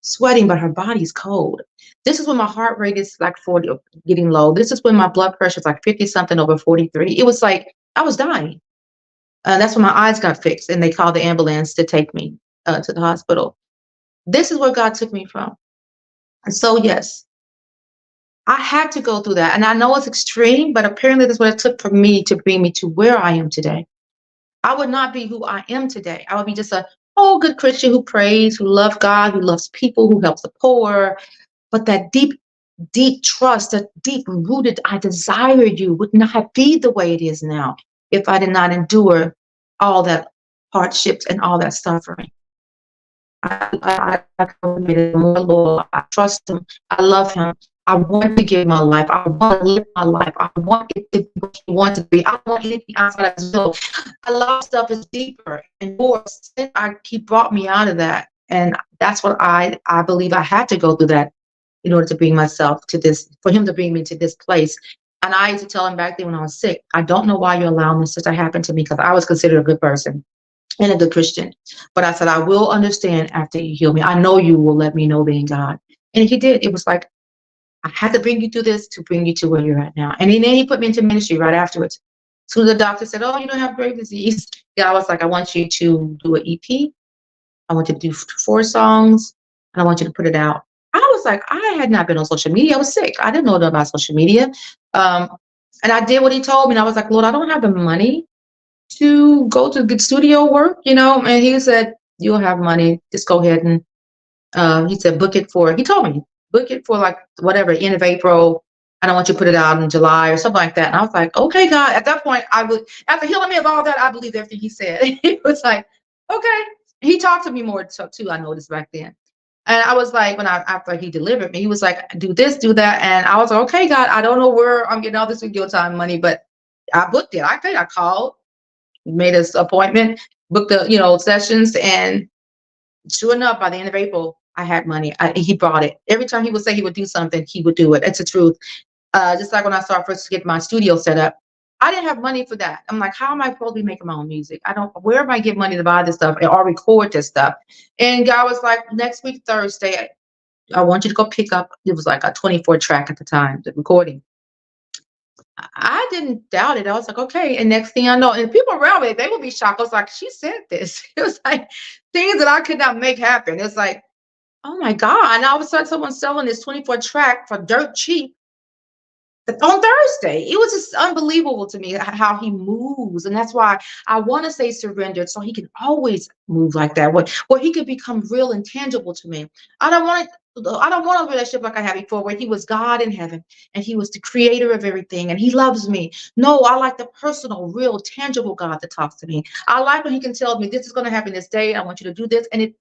sweating, but her body's cold? This is when my heart rate is like 40, getting low. This is when my blood pressure is like 50 something over 43. It was like I was dying. That's when my eyes got fixed, and they called the ambulance to take me to the hospital. This is where God took me from. And so, yes, I had to go through that. And I know it's extreme, but apparently that's what it took for me to bring me to where I am today. I would not be who I am today. I would be just a good Christian who prays, who loves God, who loves people, who helps the poor. But that deep trust, that deep rooted, I desire you, would not be the way it is now if I did not endure all that hardships and all that suffering. I committed more Lord. I trust him. I love him. I want to give my life. I want to live my life. I want it to be what he wants to be. I don't want anything outside of his will. A lot of stuff is deeper and more. He brought me out of that. And that's what I believe I had to go through that in order to bring myself to this, for him to bring me to this place. And I used to tell him back then when I was sick, I don't know why you're allowing this to happen to me, because I was considered a good person and a good Christian. But I said, I will understand after you heal me. I know you will let me know being God. And he did. It was like, I had to bring you through this to bring you to where you're at now. And then he put me into ministry right afterwards. So the doctor said, oh, you don't have Graves' disease. God was like, I want you to do an EP. I want you to do 4 songs. And I want you to put it out. I was like, I had not been on social media. I was sick. I didn't know about social media. And I did what he told me. And I was like, Lord, I don't have the money to go to good studio work, And he said, you'll have money. Just go ahead and he said, he told me, book it for like whatever, end of April. And I want you to put it out in July or something like that. And I was like, okay, God. At that point, after healing me of all that, I believed everything he said. He was like, okay. He talked to me more too, I noticed back then. And I was like, after he delivered me, he was like, do this, do that. And I was like, okay, God, I don't know where I'm getting all this video time money, but I booked it. I called, made an appointment, booked the, sessions. And sure enough, by the end of April, I had money. He brought it. Every time he would say he would do something, he would do it. It's the truth. Just like when I started first to get my studio set up, I didn't have money for that. I'm like, how am I supposed to be making my own music? Where am I getting money to buy this stuff or record this stuff? And God was like, next week, Thursday, I want you to go pick up. It was like a 24 track at the time, the recording. I didn't doubt it. I was like, okay. And next thing I know, and people around me, they would be shocked. I was like, she said this. It was like things that I could not make happen. It's like, oh my God. And all of a sudden someone's selling this 24 track for dirt cheap on Thursday. It was just unbelievable to me how he moves. And that's why I want to say surrendered, so he can always move like that, where he could become real and tangible to me. I don't want a relationship like I had before, where he was God in heaven and he was the creator of everything and he loves me. No, I like the personal, real, tangible God that talks to me. I like when he can tell me this is going to happen this day. I want you to do this. And it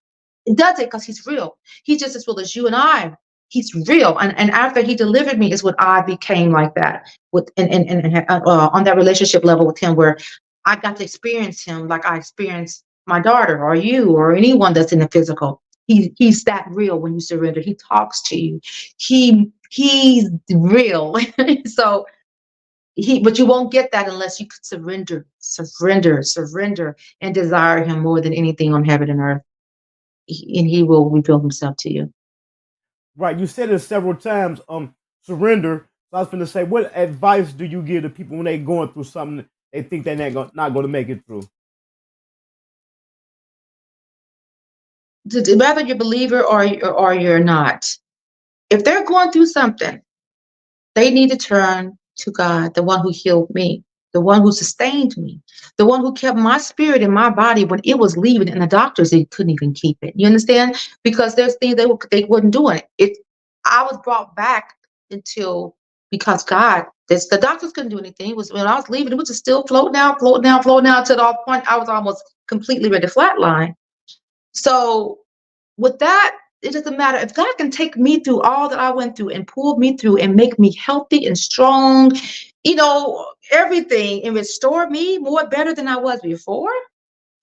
does it because he's real. He's just as real as you and I. He's real. And after he delivered me is when I became like that on that relationship level with him, where I got to experience him like I experienced my daughter or you or anyone that's in the physical. He's that real when you surrender. He talks to you. He's real. So But you won't get that unless you surrender, and desire him more than anything on heaven and earth. And he will reveal himself to you. Right. You said it several times. Surrender. So I was going to say, what advice do you give to people when they going through something they think they're not going to make it through? Whether you're a believer or you're not, if they're going through something, they need to turn to God, the one who healed me, the one who sustained me, the one who kept my spirit in my body when it was leaving, and the doctors, they couldn't even keep it. You understand? Because there's things they weren't doing. I was brought back because God, the doctors couldn't do anything. It was when I was leaving, it was just still floating out to the point I was almost completely ready to flatline. So with that, it doesn't matter. If God can take me through all that I went through and pull me through and make me healthy and strong, everything, and restore me more better than I was before,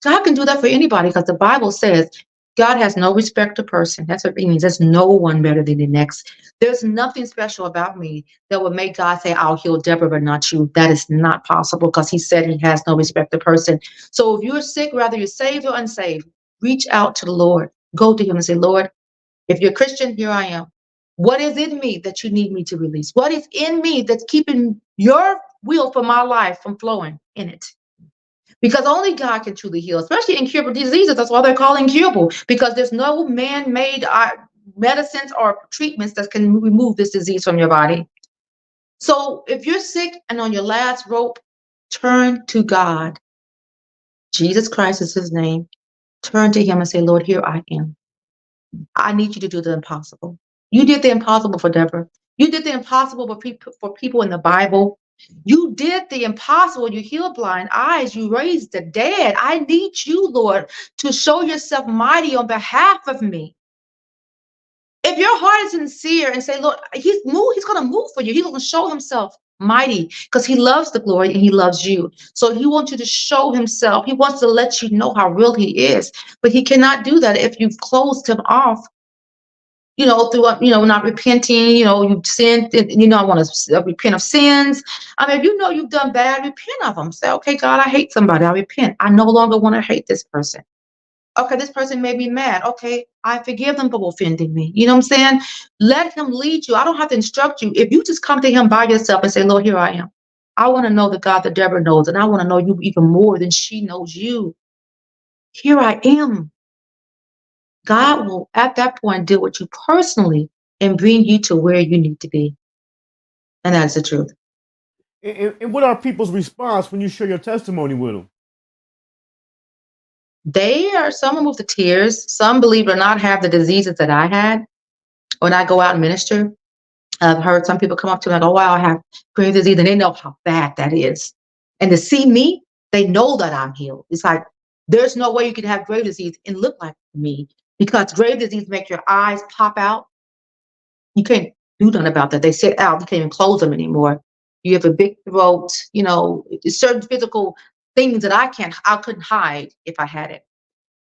God can do that for anybody, because the Bible says God has no respect to person. That's what it means. There's no one better than the next. There's nothing special about me that would make God say, I'll heal Deborah, but not you. That is not possible, because he said he has no respect to person. So if you're sick, whether you're saved or unsaved, reach out to the Lord. Go to him and say, Lord, if you're a Christian, here I am. What is in me that you need me to release? What is in me that's keeping your will for my life from flowing in it? Because only God can truly heal, especially incurable diseases. That's why they're called incurable, because there's no man-made medicines or treatments that can remove this disease from your body. So if you're sick and on your last rope, turn to God. Jesus Christ is his name. Turn to him and say, Lord, here I am. I need you to do the impossible. You did the impossible for Deborah. You did the impossible for people in the Bible. You did the impossible. You healed blind eyes. You raised the dead. I need you, Lord, to show yourself mighty on behalf of me. If your heart is sincere and say, Lord, he's going to move for you. He's going to show himself mighty, because he loves the glory and he loves you. So he wants you to show himself. He wants to let you know how real he is. But he cannot do that if you've closed him off, through, not repenting, you've sinned, I want to repent of sins. I mean, if you've done bad, repent of them. Say, okay, God, I hate somebody. I repent. I no longer want to hate this person. Okay, this person made me mad. Okay, I forgive them for offending me. You know what I'm saying? Let him lead you. I don't have to instruct you. If you just come to him by yourself and say, Lord, here I am. I want to know the God that Deborah knows, and I want to know you even more than she knows you. Here I am. God will, at that point, deal with you personally and bring you to where you need to be. And that's the truth. And what are people's response when you share your testimony with them? Some move to tears. Some, believe it or not, have the diseases that I had when I go out and minister. I've heard some people come up to me and go, wow, I have Graves' disease, and they know how bad that is. And to see me, they know that I'm healed. It's like, there's no way you can have Graves' disease and look like me, because Graves' disease makes your eyes pop out. You can't do nothing about that. They sit out. You can't even close them anymore. You have a big throat, certain physical things that I couldn't hide if I had it.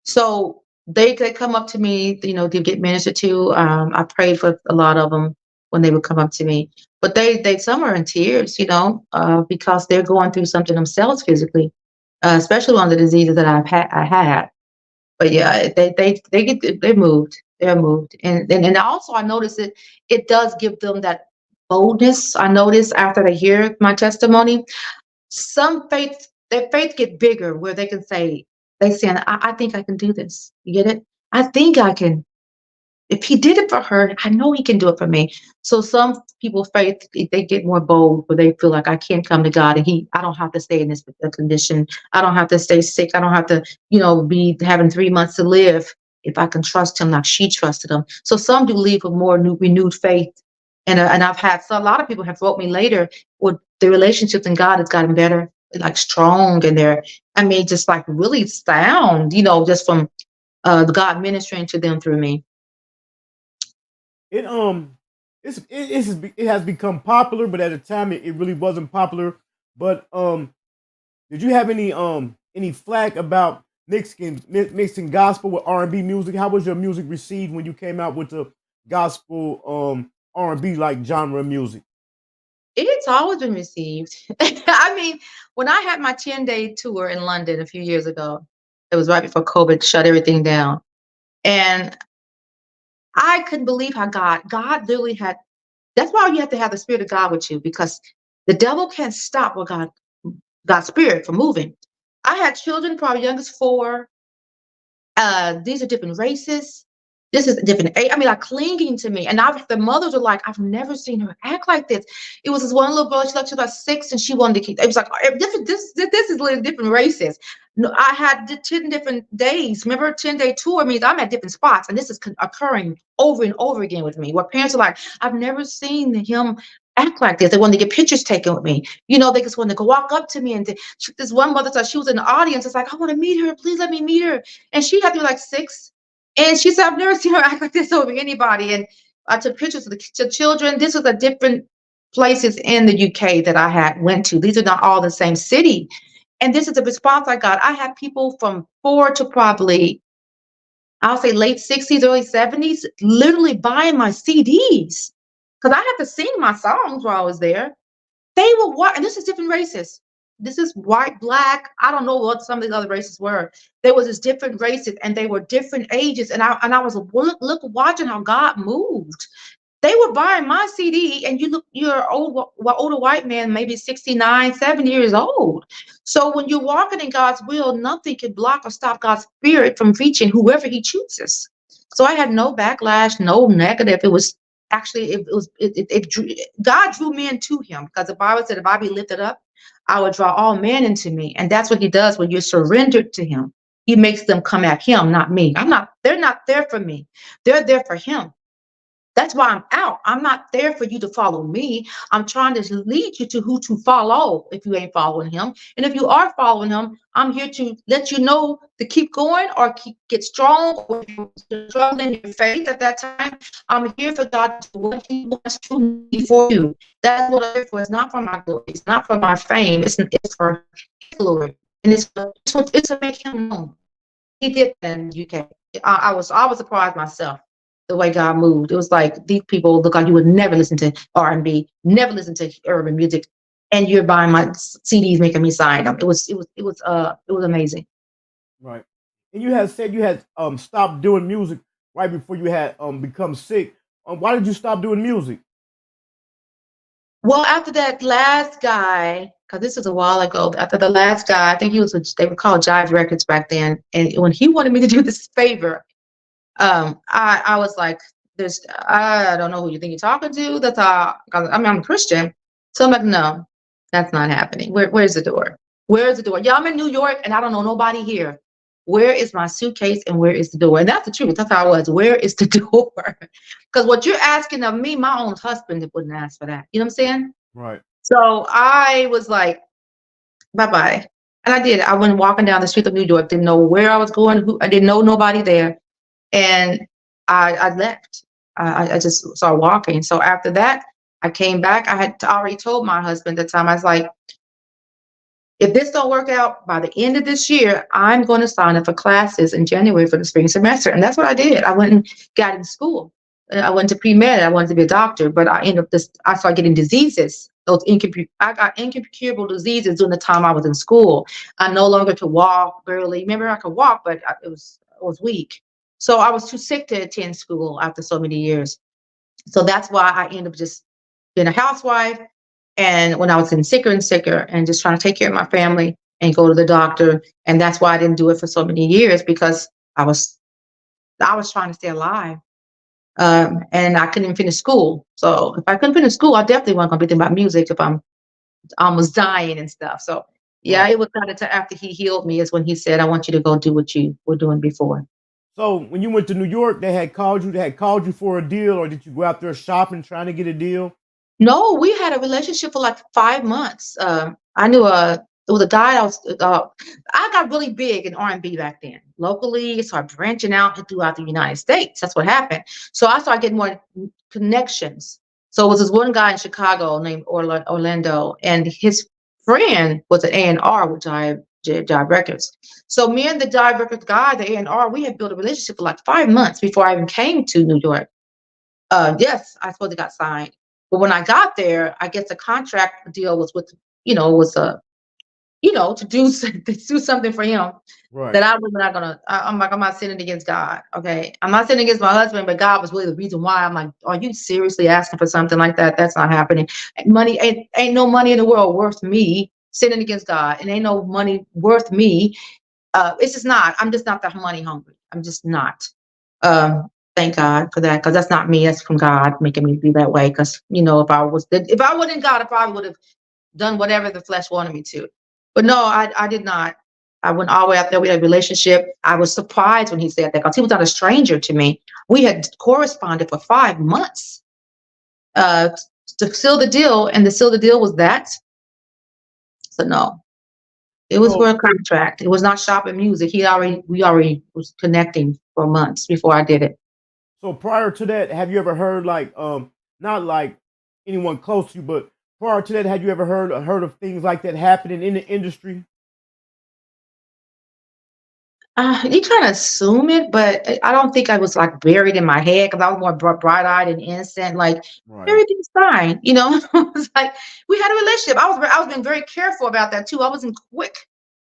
So they come up to me, to get ministered to. I prayed for a lot of them when they would come up to me, but some are in tears, because they're going through something themselves physically, especially on the diseases that I had. But yeah, they're moved. They're moved, and also I noticed it does give them that boldness. I notice after they hear my testimony, their faith get bigger, where they can say, I think I can do this. You get it? I think I can. If he did it for her, I know he can do it for me. So some people's faith, they get more bold, where they feel like, I can't come to God, and I don't have to stay in this condition. I don't have to stay sick. I don't have to, be having 3 months to live, if I can trust him like she trusted him. So some do leave with more renewed faith. And I've had, so a lot of people have wrote me later, with the relationships in God has gotten better, like strong, and just like really sound, just from God ministering to them through me. It has become popular, but at the time it really wasn't popular. But did you have any flack about mixing gospel with R&B music? How was your music received when you came out with the gospel R&B like genre music? It's always been received. I mean, when I had my 10-day tour in London a few years ago, it was right before COVID shut everything down. And I couldn't believe how God literally had, that's why you have to have the Spirit of God with you, because the devil can't stop what God's Spirit from moving. I had children, probably youngest 4. These are different races. This is a different age. I mean, like clinging to me. And the mothers are like, I've never seen her act like this. It was this one little girl, she was about 6 and she wanted to keep, it was like, this is literally different races. No, I had 10 different days. Remember, a 10-day tour means I'm at different spots. And this is occurring over and over again with me, where parents are like, I've never seen him act like this. They wanted to get pictures taken with me. You know, they just wanted to go walk up to me. And this one mother thought she was in the audience. It's like, I want to meet her. Please let me meet her. And she had to be like 6. And she said, I've never seen her act like this over anybody. And I took pictures of the children. This was a different places in the UK that I went to. These are not all the same city. And this is the response I got. I had people from 4 to probably, I'll say late 60s, early 70s, literally buying my CDs. Because I had to sing my songs while I was there. They were white, and this is different races. This is white, black. I don't know what some of these other races were. There was this different races, and they were different ages. And I was watching how God moved. They were buying my CD, and you're an older white man, maybe 69, 70 years old. So when you're walking in God's will, nothing can block or stop God's Spirit from reaching whoever He chooses. So I had no backlash, no negative. It was actually, God drew men to Him, because the Bible said, if I be lifted up, I would draw all men into me. And that's what He does when you're surrendered to Him. He makes them come at Him, not me. They're not there for me. They're there for Him. That's why I'm out. I'm not there for you to follow me. I'm trying to lead you to who to follow if you ain't following Him. And if you are following Him, I'm here to let you know to keep going or get strong, or if you're struggling in your faith at that time. I'm here for God to do what He wants to do for you. That's what I'm here for. It's not for my glory. It's not for my fame. It's for His glory. And it's to make Him known. He did that in the UK. I was surprised myself. The way God moved, it was like these people look like you would never listen to R&B, never listen to urban music, and you're buying my CDs, making me sign them. It was amazing. Right. And you had said you had stopped doing music right before you had become sick. Why did you stop doing music? Well, after that last guy, because this was a while ago. After the last guy, I think they were called Jive Records back then, and when he wanted me to do this favor. I was like, I don't know who you think you're talking to. That's I'm a Christian. So I'm like, no, that's not happening. Where's the door? Where's the door? Yeah, I'm in New York and I don't know nobody here. Where is my suitcase and where is the door? And that's the truth. That's how I was. Where is the door? Because what you're asking of me, my own husband wouldn't ask for that. You know what I'm saying? Right. So I was like, bye-bye. And I did. I went walking down the street of New York, didn't know where I was going. I didn't know nobody there. And I left. I just started walking. So after that, I came back. I had already told my husband at the time, I was like, if this don't work out by the end of this year, I'm going to sign up for classes in January for the spring semester. And that's what I did. I went and got in school. I went to pre-med. I wanted to be a doctor, but I started getting diseases. I got incurable diseases during the time I was in school. I no longer could walk barely. Remember, I could walk, but I was weak. So I was too sick to attend school after so many years. So that's why I ended up just being a housewife. And when I was getting sicker and sicker and just trying to take care of my family and go to the doctor. And that's why I didn't do it for so many years, because I was trying to stay alive. And I couldn't even finish school. So if I couldn't finish school, I definitely wasn't going to be thinking about music if I'm almost dying and stuff. So yeah, it was kind of after he healed me is when he said, I want you to go do what you were doing before. So when you went to New York, they had called you for a deal, or did you go out there shopping trying to get a deal? No, we had a relationship for like 5 months. I knew there was a guy I got really big in R&B back then. Locally, I started branching out throughout the United States. That's what happened. So I started getting more connections. So it was this one guy in Chicago named Orlando, and his friend was an A&R with Jive Records. So me and the Jive Records guy, the A&R, we had built a relationship for like 5 months before I even came to New York. Yes, I suppose it got signed. But when I got there, I guess the contract deal was with, was to do to do something for him Right. that I was not gonna. I'm like, I'm not sinning against God. Okay, I'm not sinning against my husband, but God was really the reason why. I'm like, are you seriously asking for something like that? That's not happening. Money ain't no money in the world worth me sinning against God, and ain't no money worth me. It's just not. I'm just not that money hungry. I'm just not. Thank God for that, because that's not me. That's from God making me be that way. Because if I wasn't God, I probably would have done whatever the flesh wanted me to. But no, I did not. I went all the way out there. We had a relationship. I was surprised when he said that, because he was not a stranger to me. We had corresponded for 5 months to seal the deal, and to seal the deal was that. So no, it was for a contract. It was not shopping music. We already was connecting for months before I did it. So prior to that, have you ever heard not like anyone close to you, but prior to that, had you ever heard of things like that happening in the industry? You kind of assume it, but I don't think I was like buried in my head, because I was more bright-eyed and innocent. Like Right. everything's fine, It was like we had a relationship. I was being very careful about that too. I wasn't quick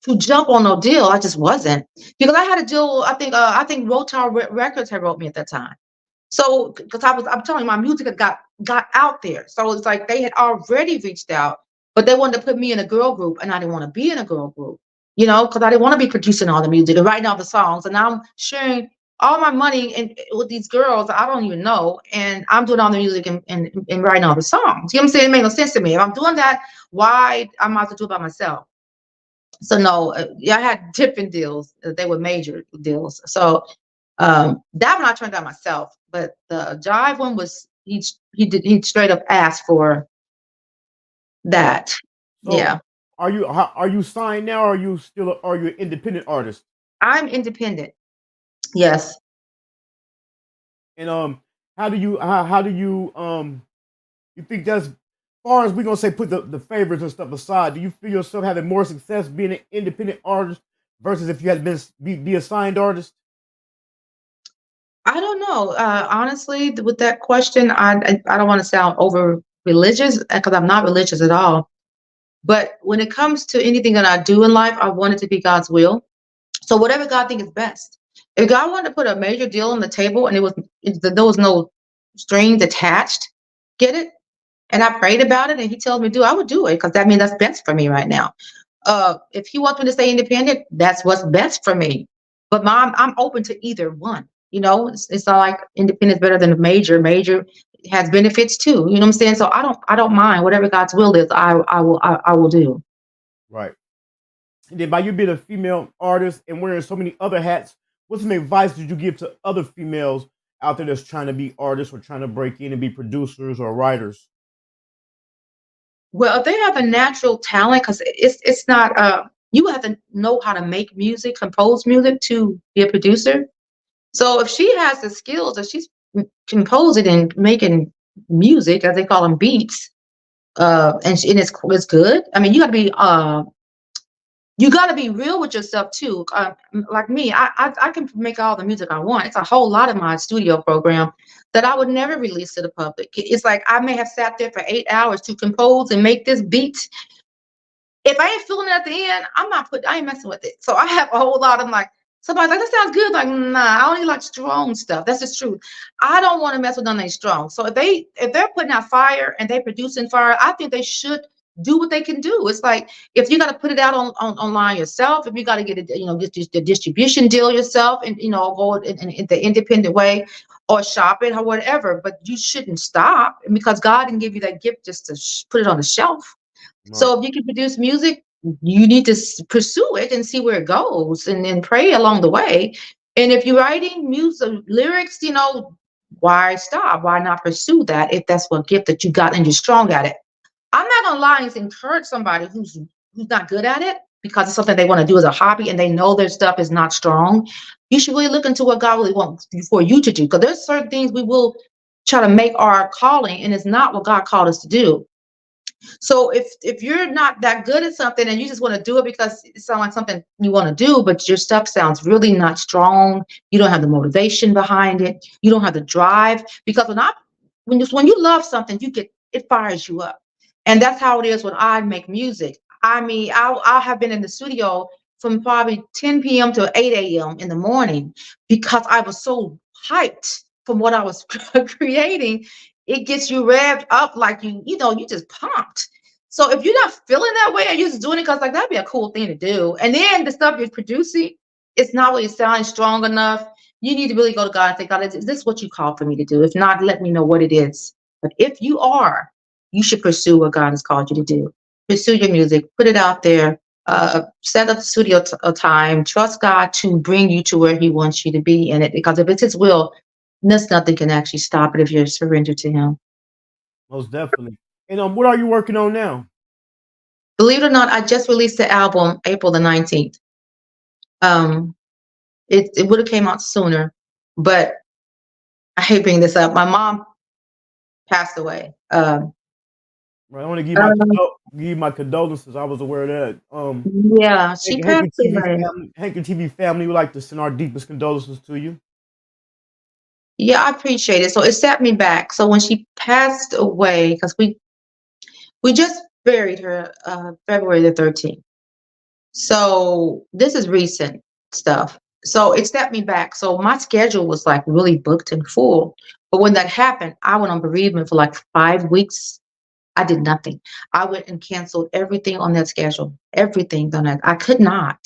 to jump on no deal. I just wasn't, because I had a deal. I think Rotar Records had wrote me at that time. So because I'm telling you, my music had got out there. So it's like they had already reached out, but they wanted to put me in a girl group, and I didn't want to be in a girl group. Because I didn't want to be producing all the music and writing all the songs. And now I'm sharing all my money with these girls I don't even know. And I'm doing all the music and writing all the songs. You know what I'm saying? It made no sense to me. If I'm doing that, why I might have to do it by myself. So no, I had different deals. They were major deals. So that one I turned down myself. But the Jive one was, he straight up asked for that. So Yeah. Are you signed now, or are you an independent artist? I'm independent. Yes. And how do you you think that's, as far as we're gonna say, put the favorites and stuff aside, do you feel yourself having more success being an independent artist versus if you had been be a signed artist? I don't know. Honestly, with that question, I don't want to sound over religious, because I'm not religious at all. But when it comes to anything that I do in life, I want it to be God's will. So whatever God thinks is best. If God wanted to put a major deal on the table and there was no strings attached, get it? And I prayed about it, and He tells me I would do it, because that means that's best for me right now. If He wants me to stay independent, that's what's best for me. But I'm open to either one. It's not like independent is better than a major. Major has benefits too. You know what I'm saying? So I don't mind whatever God's will is. I will do. Right. And then by you being a female artist and wearing so many other hats, what some advice did you give to other females out there that's trying to be artists or trying to break in and be producers or writers? Well, if they have a natural talent, because it's not you have to know how to make music, compose music to be a producer. So if she has the skills that she's composing and making music, as they call them, beats, and it's good. I mean, you got to be real with yourself too. Like me, I can make all the music I want. It's a whole lot of my studio program that I would never release to the public. It's like I may have sat there for 8 hours to compose and make this beat. If I ain't feeling it at the end, I ain't messing with it. So I have a whole lot of somebody's like, that sounds good. Like, nah, I only like strong stuff. That's the truth. I don't want to mess with nothing strong. So if they're putting out fire and they producing fire, I think they should do what they can do. It's like, if you got to put it out online yourself, if you got to get it, get the distribution deal yourself, and go in the independent way, or shop it or whatever. But you shouldn't stop, because God didn't give you that gift just to put it on the shelf. Right. So if you can produce music, you need to pursue it and see where it goes, and then pray along the way. And if you're writing music, lyrics, why stop? Why not pursue that if that's what gift that you got and you're strong at it? I'm not gonna lie and encourage somebody who's not good at it, because it's something they want to do as a hobby and they know their stuff is not strong. You should really look into what God really wants for you to do, because there's certain things we will try to make our calling, and it's not what God called us to do. So if you're not that good at something and you just want to do it because it sounds like something you want to do, but your stuff sounds really not strong, you don't have the motivation behind it, you don't have the drive. Because when you love something, it fires you up. And that's how it is when I make music. I mean, I'll have been in the studio from probably 10 p.m. to 8 a.m. in the morning because I was so hyped from what I was creating. It gets you revved up like you just pumped. So if you're not feeling that way and you're just doing it because like that'd be a cool thing to do. And then the stuff you're producing, it's not really sounding strong enough. You need to really go to God and say, God, is this what you called for me to do? If not, let me know what it is. But if you are, you should pursue what God has called you to do. Pursue your music, put it out there, set up studio time, trust God to bring you to where he wants you to be in it. Because if it's his will, nothing can actually stop it if you're surrendered to him. Most definitely. And what are you working on now? Believe it or not, I just released the album April the 19th. It would have came out sooner, but I hate bringing this up. My mom passed away. Right, I want to give my condolences. I was aware of that. Yeah, she passed away. Hankin TV family would like to send our deepest condolences to you. Yeah, I appreciate it. So it set me back. So when she passed away, because we just buried her February the 13th. So this is recent stuff. So it set me back. So my schedule was like really booked and full. But when that happened, I went on bereavement for like 5 weeks. I did nothing. I went and canceled everything on that schedule. Everything on that. I could not.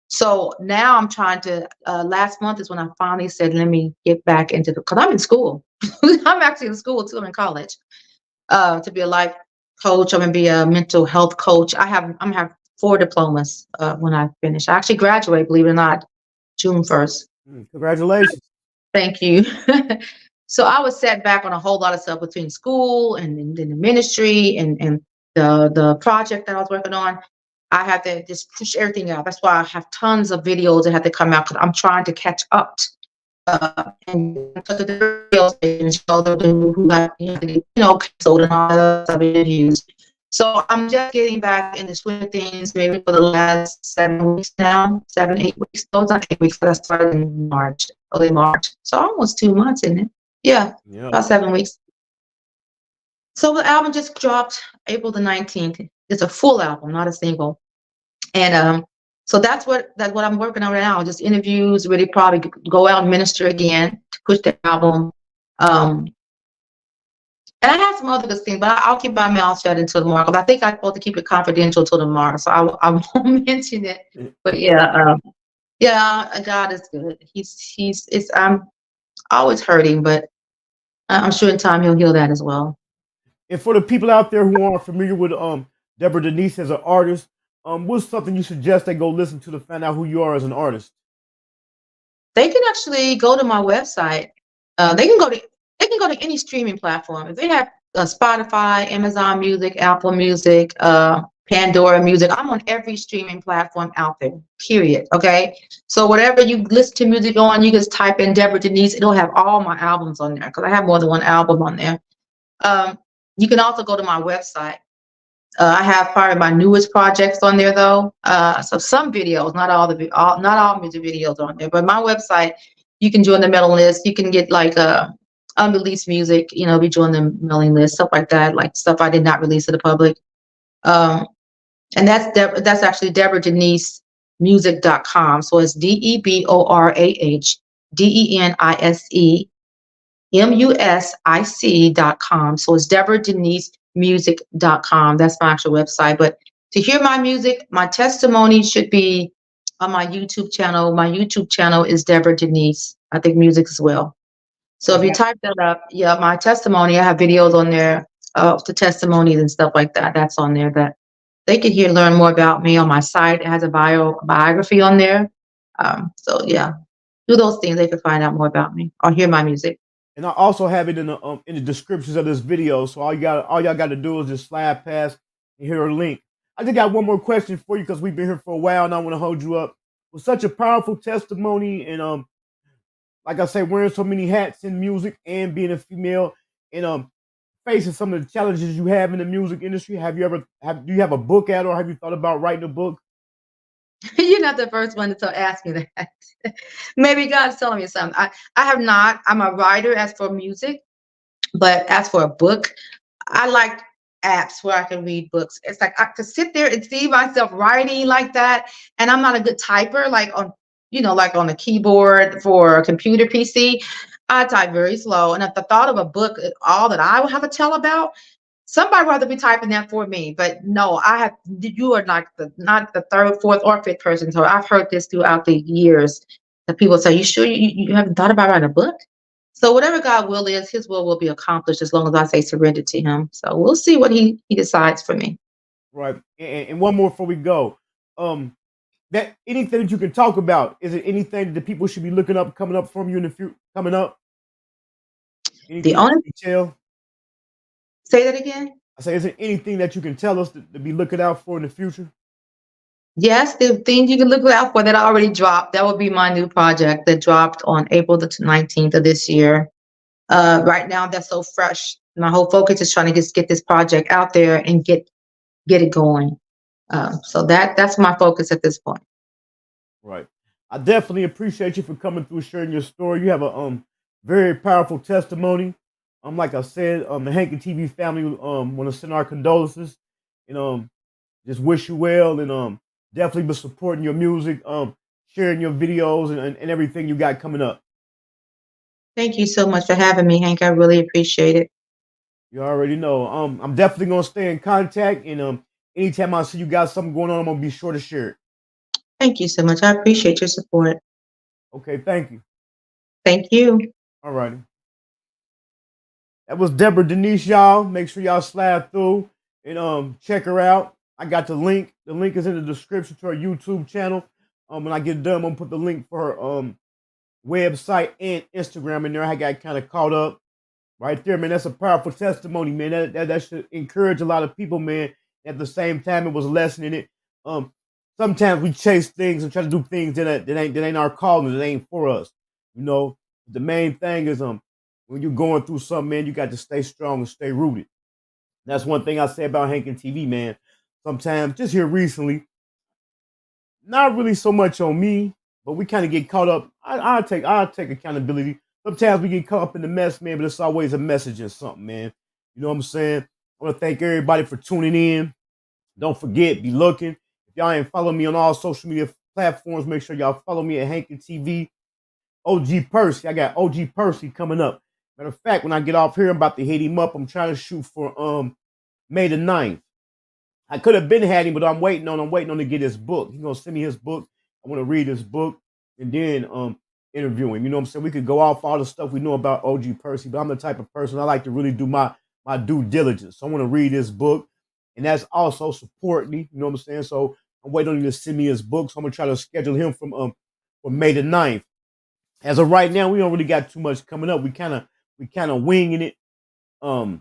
So now I'm trying to, last month is when I finally said, let me get back into because I'm in school. I'm actually in school too. I'm in college to be a life coach. I'm going to be a mental health coach. I'm going to have 4 diplomas when I finish. I actually graduate, believe it or not, June 1st. Congratulations. Thank you. So I was set back on a whole lot of stuff between school and then the ministry and the project that I was working on. I had to just push everything out. That's why I have tons of videos that have to come out because I'm trying to catch up. And because of the videos and show them who have, canceled and all that stuff interviews. So I'm just getting back in the swing of things maybe for the last 7 weeks now, 7, 8 weeks. Those are 8 weeks, but I started in March, early March. So almost 2 months, isn't it? Yeah, about 7 weeks. So the album just dropped April the 19th. It's a full album, not a single. And so that's what I'm working on right now. Just interviews, really probably go out and minister again to push the album. And I have some other good things, but I'll keep my mouth shut until tomorrow because I think I'm supposed to keep it confidential till tomorrow. So I won't mention it. But yeah, God is good. I'm always hurting, but I'm sure in time he'll heal that as well. And for the people out there who aren't familiar with Deborah Denise as an artist, what's something you suggest they go listen to find out who you are as an artist? They can actually go to my website. They can go to any streaming platform. If they have Spotify, Amazon Music, Apple Music, Pandora Music, I'm on every streaming platform out there, period. Okay. So whatever you listen to music on, you just type in Deborah Denise. It'll have all my albums on there because I have more than one album on there. You can also go to my website. I have part of my newest projects on there though. So some videos, not all music videos on there, but my website, you can join the mailing list. You can get like unreleased music, be join the mailing list, stuff like that, like stuff I did not release to the public. And that's actually DeborahDeniseMusic.com. So it's DeborahDeniseMusic.com. So it's DeborahDeniseMusic.com. That's my actual website. But to hear my music, my testimony should be on my YouTube channel. My YouTube channel is Deborah Denise. I think music as well. So if you type that up, my testimony, I have videos on there of the testimonies and stuff like that. That's on there that they can learn more about me on my site. It has a biography on there. So yeah, do those things. They can find out more about me or hear my music. And I also have it in the descriptions of this video. So all y'all got to do is just slide past and hear a link. I just got one more question for you because we've been here for a while and I want to hold you up. With such a powerful testimony and like I say, wearing so many hats in music and being a female and facing some of the challenges you have in the music industry, do you have a book out or have you thought about writing a book? You're not the first one to ask me that. Maybe God's telling me something. I have not. I'm a writer as for music, but as for a book, I like apps where I can read books. It's like to sit there and see myself writing like that, and I'm not a good typer, like on like on a keyboard for a computer PC. I type very slow, and at the thought of a book, all that I will have to tell about, somebody rather be typing that for me. But no, I have. You are like not the third, fourth, or fifth person. So I've heard this throughout the years that people say, "You sure you haven't thought about writing a book?" So whatever God will is, His will be accomplished as long as I say surrender to Him. So we'll see what He decides for me. Right. And one more before we go. That anything that you can talk about, is it anything that people should be looking up coming up from you in the future coming up? The Anything only you can tell? say that again. I say, is there anything that you can tell us to be looking out for in the future? Yes, the things you can look out for that already dropped. That would be my new project that dropped on April the 19th of this year. Right now, that's so fresh. My whole focus is trying to just get this project out there and get it going. So that's my focus at this point. Right. I definitely appreciate you for coming through, sharing your story. You have a very powerful testimony. Like I said, the Hankin TV family want to send our condolences and just wish you well, and definitely be supporting your music, sharing your videos and everything you got coming up. Thank you so much for having me, Hank. I really appreciate it. You already know. I'm definitely gonna stay in contact, and anytime I see you got something going on, I'm gonna be sure to share it. Thank you so much. I appreciate your support. Okay, thank you. Thank you. All righty. That was Deborah Denise, y'all. Make sure y'all slide through and check her out. I got the link. The link is in the description to her YouTube channel. When I get done, I'm gonna put the link for her website and Instagram in there. I got kind of caught up right there, man. That's a powerful testimony, man. That should encourage a lot of people, man. At the same time, it was a lesson in it. Sometimes we chase things and try to do things that ain't our calling, that ain't for us. The main thing is when you're going through something, man, you got to stay strong and stay rooted. That's one thing I say about Hankin TV, man. Sometimes, just here recently, not really so much on me, but we kind of get caught up. I'll take accountability. Sometimes we get caught up in the mess, man, but it's always a message in something, man. You know what I'm saying? I want to thank everybody for tuning in. Don't forget, be looking. If y'all ain't following me on all social media platforms, make sure y'all follow me at Hankin TV. OG Percy. I got OG Percy coming up. Matter of fact, when I get off here, I'm about to hit him up. I'm trying to shoot for May the 9th. I could have been had him, but I'm waiting on to get his book. He's gonna send me his book. I want to read his book and then interview him. You know what I'm saying? We could go off all the stuff we know about OG Percy, but I'm the type of person I like to really do my due diligence. So I want to read his book, and that's also support me. You know what I'm saying? So I'm waiting on him to send me his book. So I'm gonna try to schedule him from May the 9th. As of right now, we don't really got too much coming up. We kind of winging it. For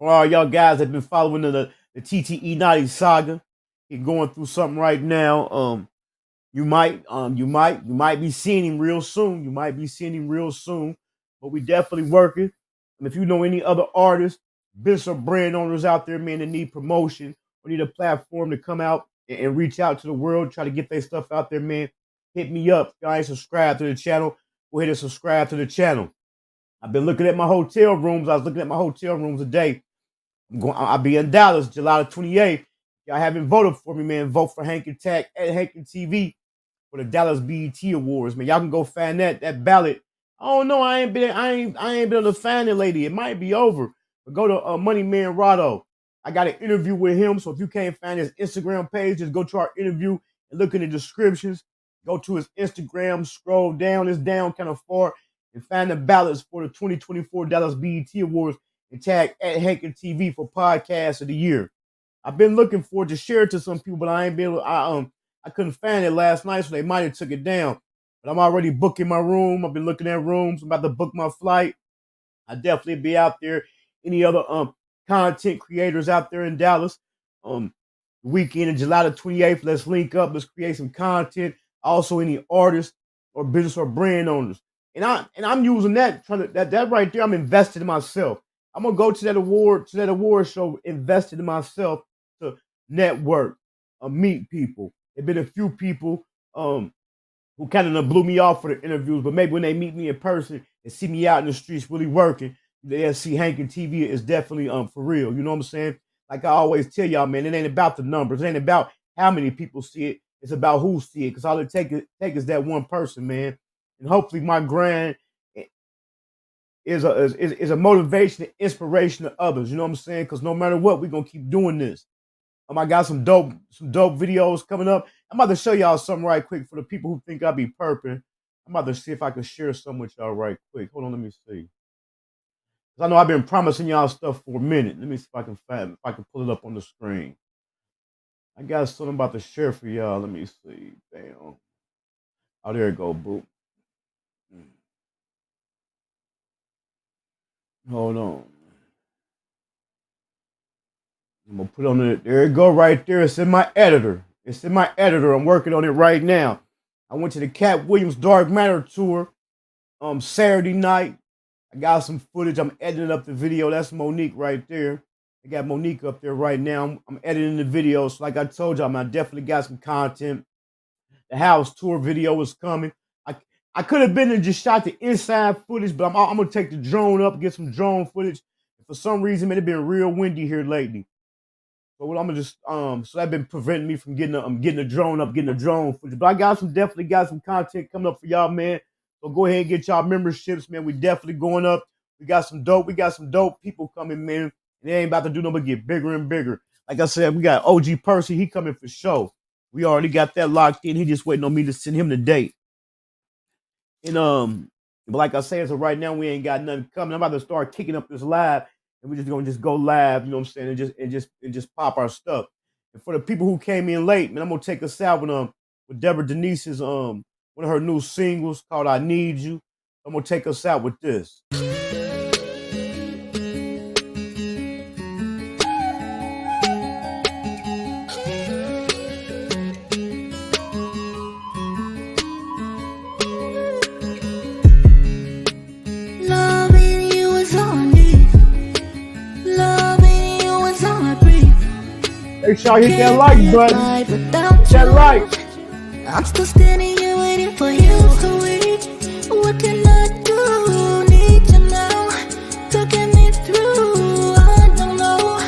all y'all guys that been following the TTE Naughty saga, he's going through something right now. You might be seeing him real soon. You might be seeing him real soon. But we definitely working. And if you know any other artists, business or brand owners out there, man, that need promotion or need a platform to come out and reach out to the world, try to get their stuff out there, man, hit me up. If y'all ain't subscribed to the channel, go ahead and subscribe to the channel. I've been looking at my hotel rooms. I was looking at my hotel rooms today. I'll be in Dallas July the 28th. Y'all haven't voted for me, man. Vote for Hankin Tag at Hankin TV for the Dallas BET Awards, man. Y'all can go find that ballot. Oh no, I ain't been able to find it, lady. It might be over. But go to Money Man Rado. I got an interview with him. So if you can't find his Instagram page, just go to our interview and look in the descriptions. Go to his Instagram, scroll down. It's down kind of far, and find the ballots for the 2024 Dallas BET Awards and tag at Hankin TV for Podcast of the Year. I've been looking for it to share it to some people, but I ain't been able. I couldn't find it last night, so they might have took it down. But I'm already booking my room. I've been looking at rooms. I'm about to book my flight. I'll definitely be out there. Any other content creators out there in Dallas? Weekend of July the 28th. Let's link up. Let's create some content. Also, any artists or business or brand owners. And I'm using that that right there. I'm invested in myself. I'm gonna go to that award show, invested in myself to network, meet people. There've been a few people who kind of blew me off for the interviews, but maybe when they meet me in person and see me out in the streets really working, Yeah, see, Hankin TV is definitely for real. You know what I'm saying? Like I always tell y'all, man, it ain't about the numbers. It ain't about how many people see it. It's about who see it. Because all it take is that one person, man. And hopefully my grind is a motivation and inspiration to others. You know what I'm saying? Because no matter what, we're gonna keep doing this. I got some dope videos coming up. I'm about to show y'all something right quick for the people who think I be perping. I'm about to see if I can share some with y'all right quick. Hold on, let me see. I know I've been promising y'all stuff for a minute. Let me see if I can pull it up on the screen. I got something I'm about to share for y'all. Let me see. Damn. Oh, there it go, boo. Hold on. I'm gonna put on it. There it go right there. It's in my editor. It's in my editor. I'm working on it right now. I went to the Cat Williams Dark Matter tour Saturday night. I got some footage. I'm editing up the video. That's Monique right there. I got Monique up there right now. I'm editing the video. So like I told y'all, I definitely got some content. The house tour video is coming. I could have been and just shot the inside footage, but I'm going to take the drone up, get some drone footage. For some reason, man, it's been real windy here lately. So what I'm gonna just so that's been preventing me from getting the drone up, getting the drone footage. But I definitely got some content coming up for y'all, man. So go ahead and get y'all memberships, man. We definitely going up. We got some dope people coming, man. And they ain't about to do nothing but get bigger and bigger. Like I said, we got OG Percy, he coming for show. We already got that locked in. He just waiting on me to send him the date. And but like I said, so right now we ain't got nothing coming. I'm about to start kicking up this live. And we're just gonna go live, you know what I'm saying, and just pop our stuff. And for the people who came in late, man, I'm gonna take us out with Deborah Denise's one of her new singles called "I Need You." I'm gonna take us out with this. Make sure I hit that like button. Hit that like. I'm still standing here waiting for you to wait. What can I do? Need you now to get me through. I don't know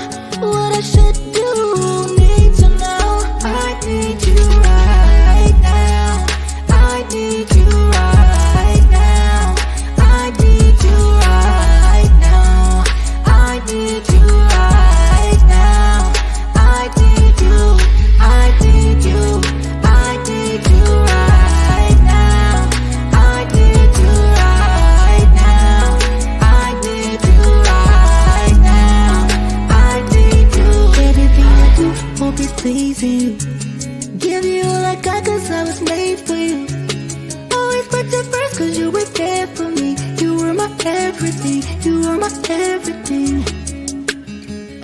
what I should do. Need you now. I need you right now. I need you right now. I need you right now. I need you right now. I need you. I need you. I need you right now. I need you right now. I need you right now. I need you. Everything I do, hope it's pleasing you. Give you all I got 'cause I was made for you. Always put you first 'cause you were there for me. You were my everything. You were my everything.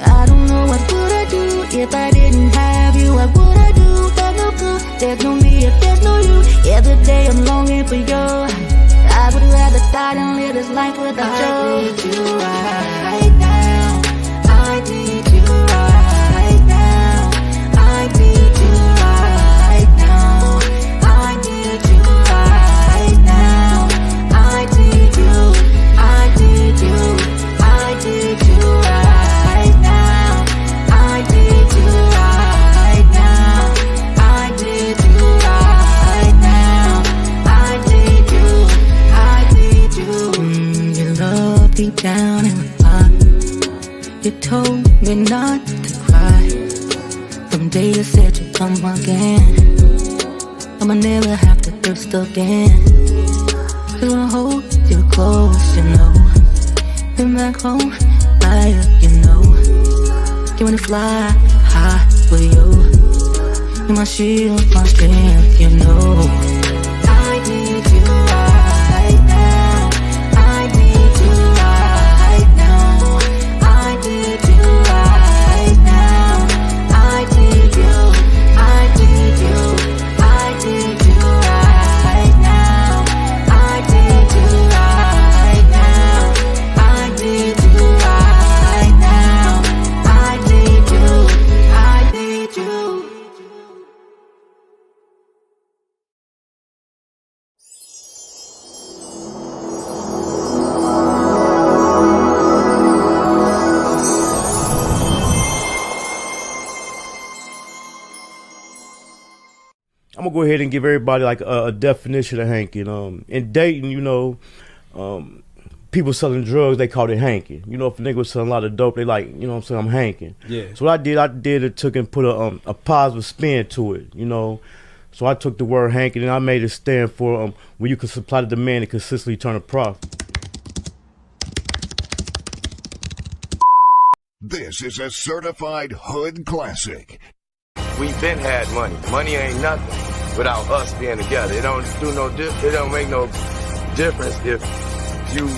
I don't know what would I do if I didn't have you. What would I do? Got no clue. There's no me if there's no you. Every day I'm longing for you. I would rather die than live this life without you. I need you right now. I need you right now. I need you right now. I need you right now. I need you. I need you. I need you right now. I need you right now. I need you right now. I need you. I need you. Your love deep down in my heart. You told me not to cry. Someday you said you'd come again. I'ma never have to thirst again. 'Cause I hold you close, you know. Been back home, higher, you know. You wanna fly high with you. You're my shield, my strength, you know. gonna go ahead and give everybody like a definition of hanking. In Dayton, people selling drugs, they called it hanking. You know, if a nigga was selling a lot of dope, they like, you know what I'm saying, I'm hanking. Yeah. So what I did it took and put a positive spin to it, you know. So I took the word hanking and I made it stand for when you can supply the demand and consistently turn a profit. This is a certified hood classic. We've been had money. Money ain't nothing without us being together. It don't make no difference if you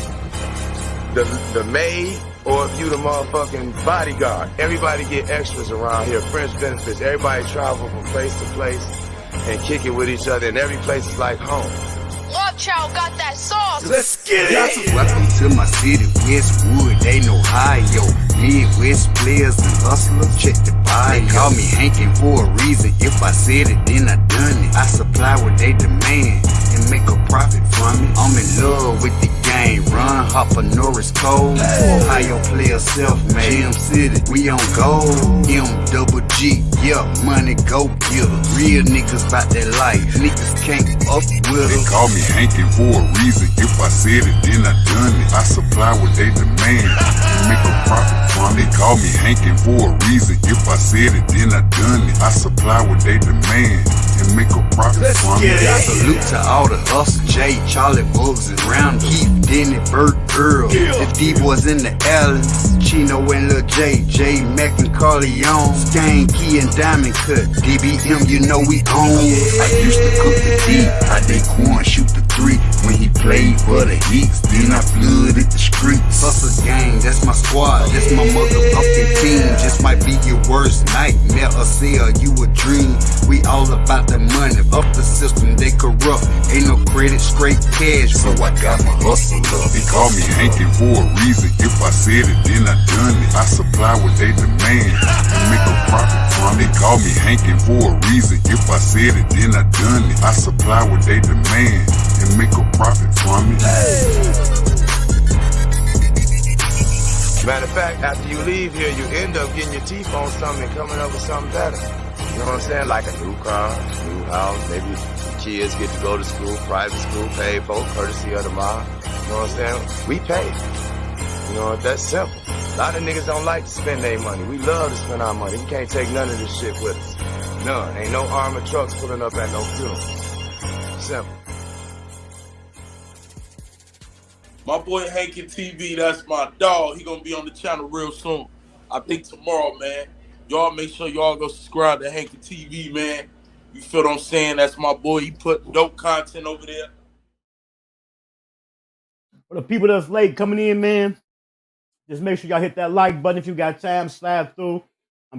the maid or if you the motherfucking bodyguard. Everybody get extras around here, friends benefits. Everybody travel from place to place and kick it with each other, and every place is like home. Love Child got that sauce. Let's get it. Welcome to my city, Westwood, ain't Ohio. Midwest players and hustlers, check the bio. They call me Hankin for a reason. If I said it, then I done it. I supply what they demand and make a profit from it. I'm in love with the game. Run, Hopper, Norris, Cole. Ohio player self-made. Jam City, we on gold. M-double-G, yeah, money go getter. Real niggas bout that life. Niggas can't up with us. They call me Hankin for a reason. If I said it, then I done it. I supply what they demand and make a profit from it. They call me Hankin for a reason. If I said it, then I done it. I supply what they demand and make a profit from it. I salute to all the hustle, Jay, Charlie, Bugs, and Round Keith, Denny, Burt, Earl, the D-boys in the Allens, Chino and Lil J, J, Mac and Carleone, Skane, Key and Diamond Cut, DBM, you know we own. I used to cook the D, I did corn, shoot the 3, when he played for the Heats, then I flooded the streets. Hustle gang, that's my squad, that's my motherfucking team, just might be your worst nightmare or sell you a dream. We all about the money, up the system, they corrupt, ain't no credit, straight cash, so I got my hustle up. They call me Hankin for a reason. If I said it, then I done it. I supply what they demand and make a profit from it. They call me Hankin for a reason. If I said it, then I done it. I supply what they demand and make a profit from it. Matter of fact, after you leave here, you end up getting your teeth on something and coming up with something better. You know what I'm saying? Like a new car, new house, maybe kids get to go to school, private school, paid for, courtesy of the mom. You know what I'm saying? We pay. You know, that's simple. A lot of niggas don't like to spend their money. We love to spend our money. We can't take none of this shit with us. None. Ain't no armored trucks pulling up at no funeral. Simple. My boy Hankin TV, that's my dog. He gonna be on the channel real soon. I think tomorrow, man. Y'all make sure y'all go subscribe to Hankin TV, man. You feel what I'm saying? That's my boy. He put dope content over there. For the people that's late coming in, man, just make sure y'all hit that like button if you got time. Slide through.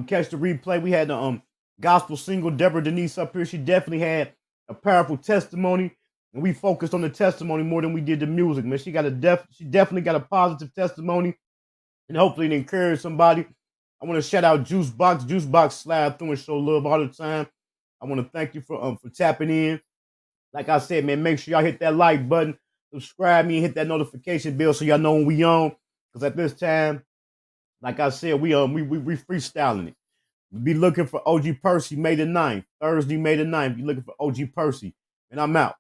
Catch the replay. We had the gospel single Deborah Denise up here. She definitely had a powerful testimony, and we focused on the testimony more than we did the music, man. She definitely got a positive testimony, and hopefully it encouraged somebody. I want to shout out Juicebox. Juicebox slide through and show love all the time. I want to thank you for tapping in. Like I said, man, make sure y'all hit that like button, subscribe me, and hit that notification bell so y'all know when we on. Because at this time, like I said, we freestyling it. We be looking for OG Percy May the 9th. Thursday, May the 9th. Be looking for OG Percy. And I'm out.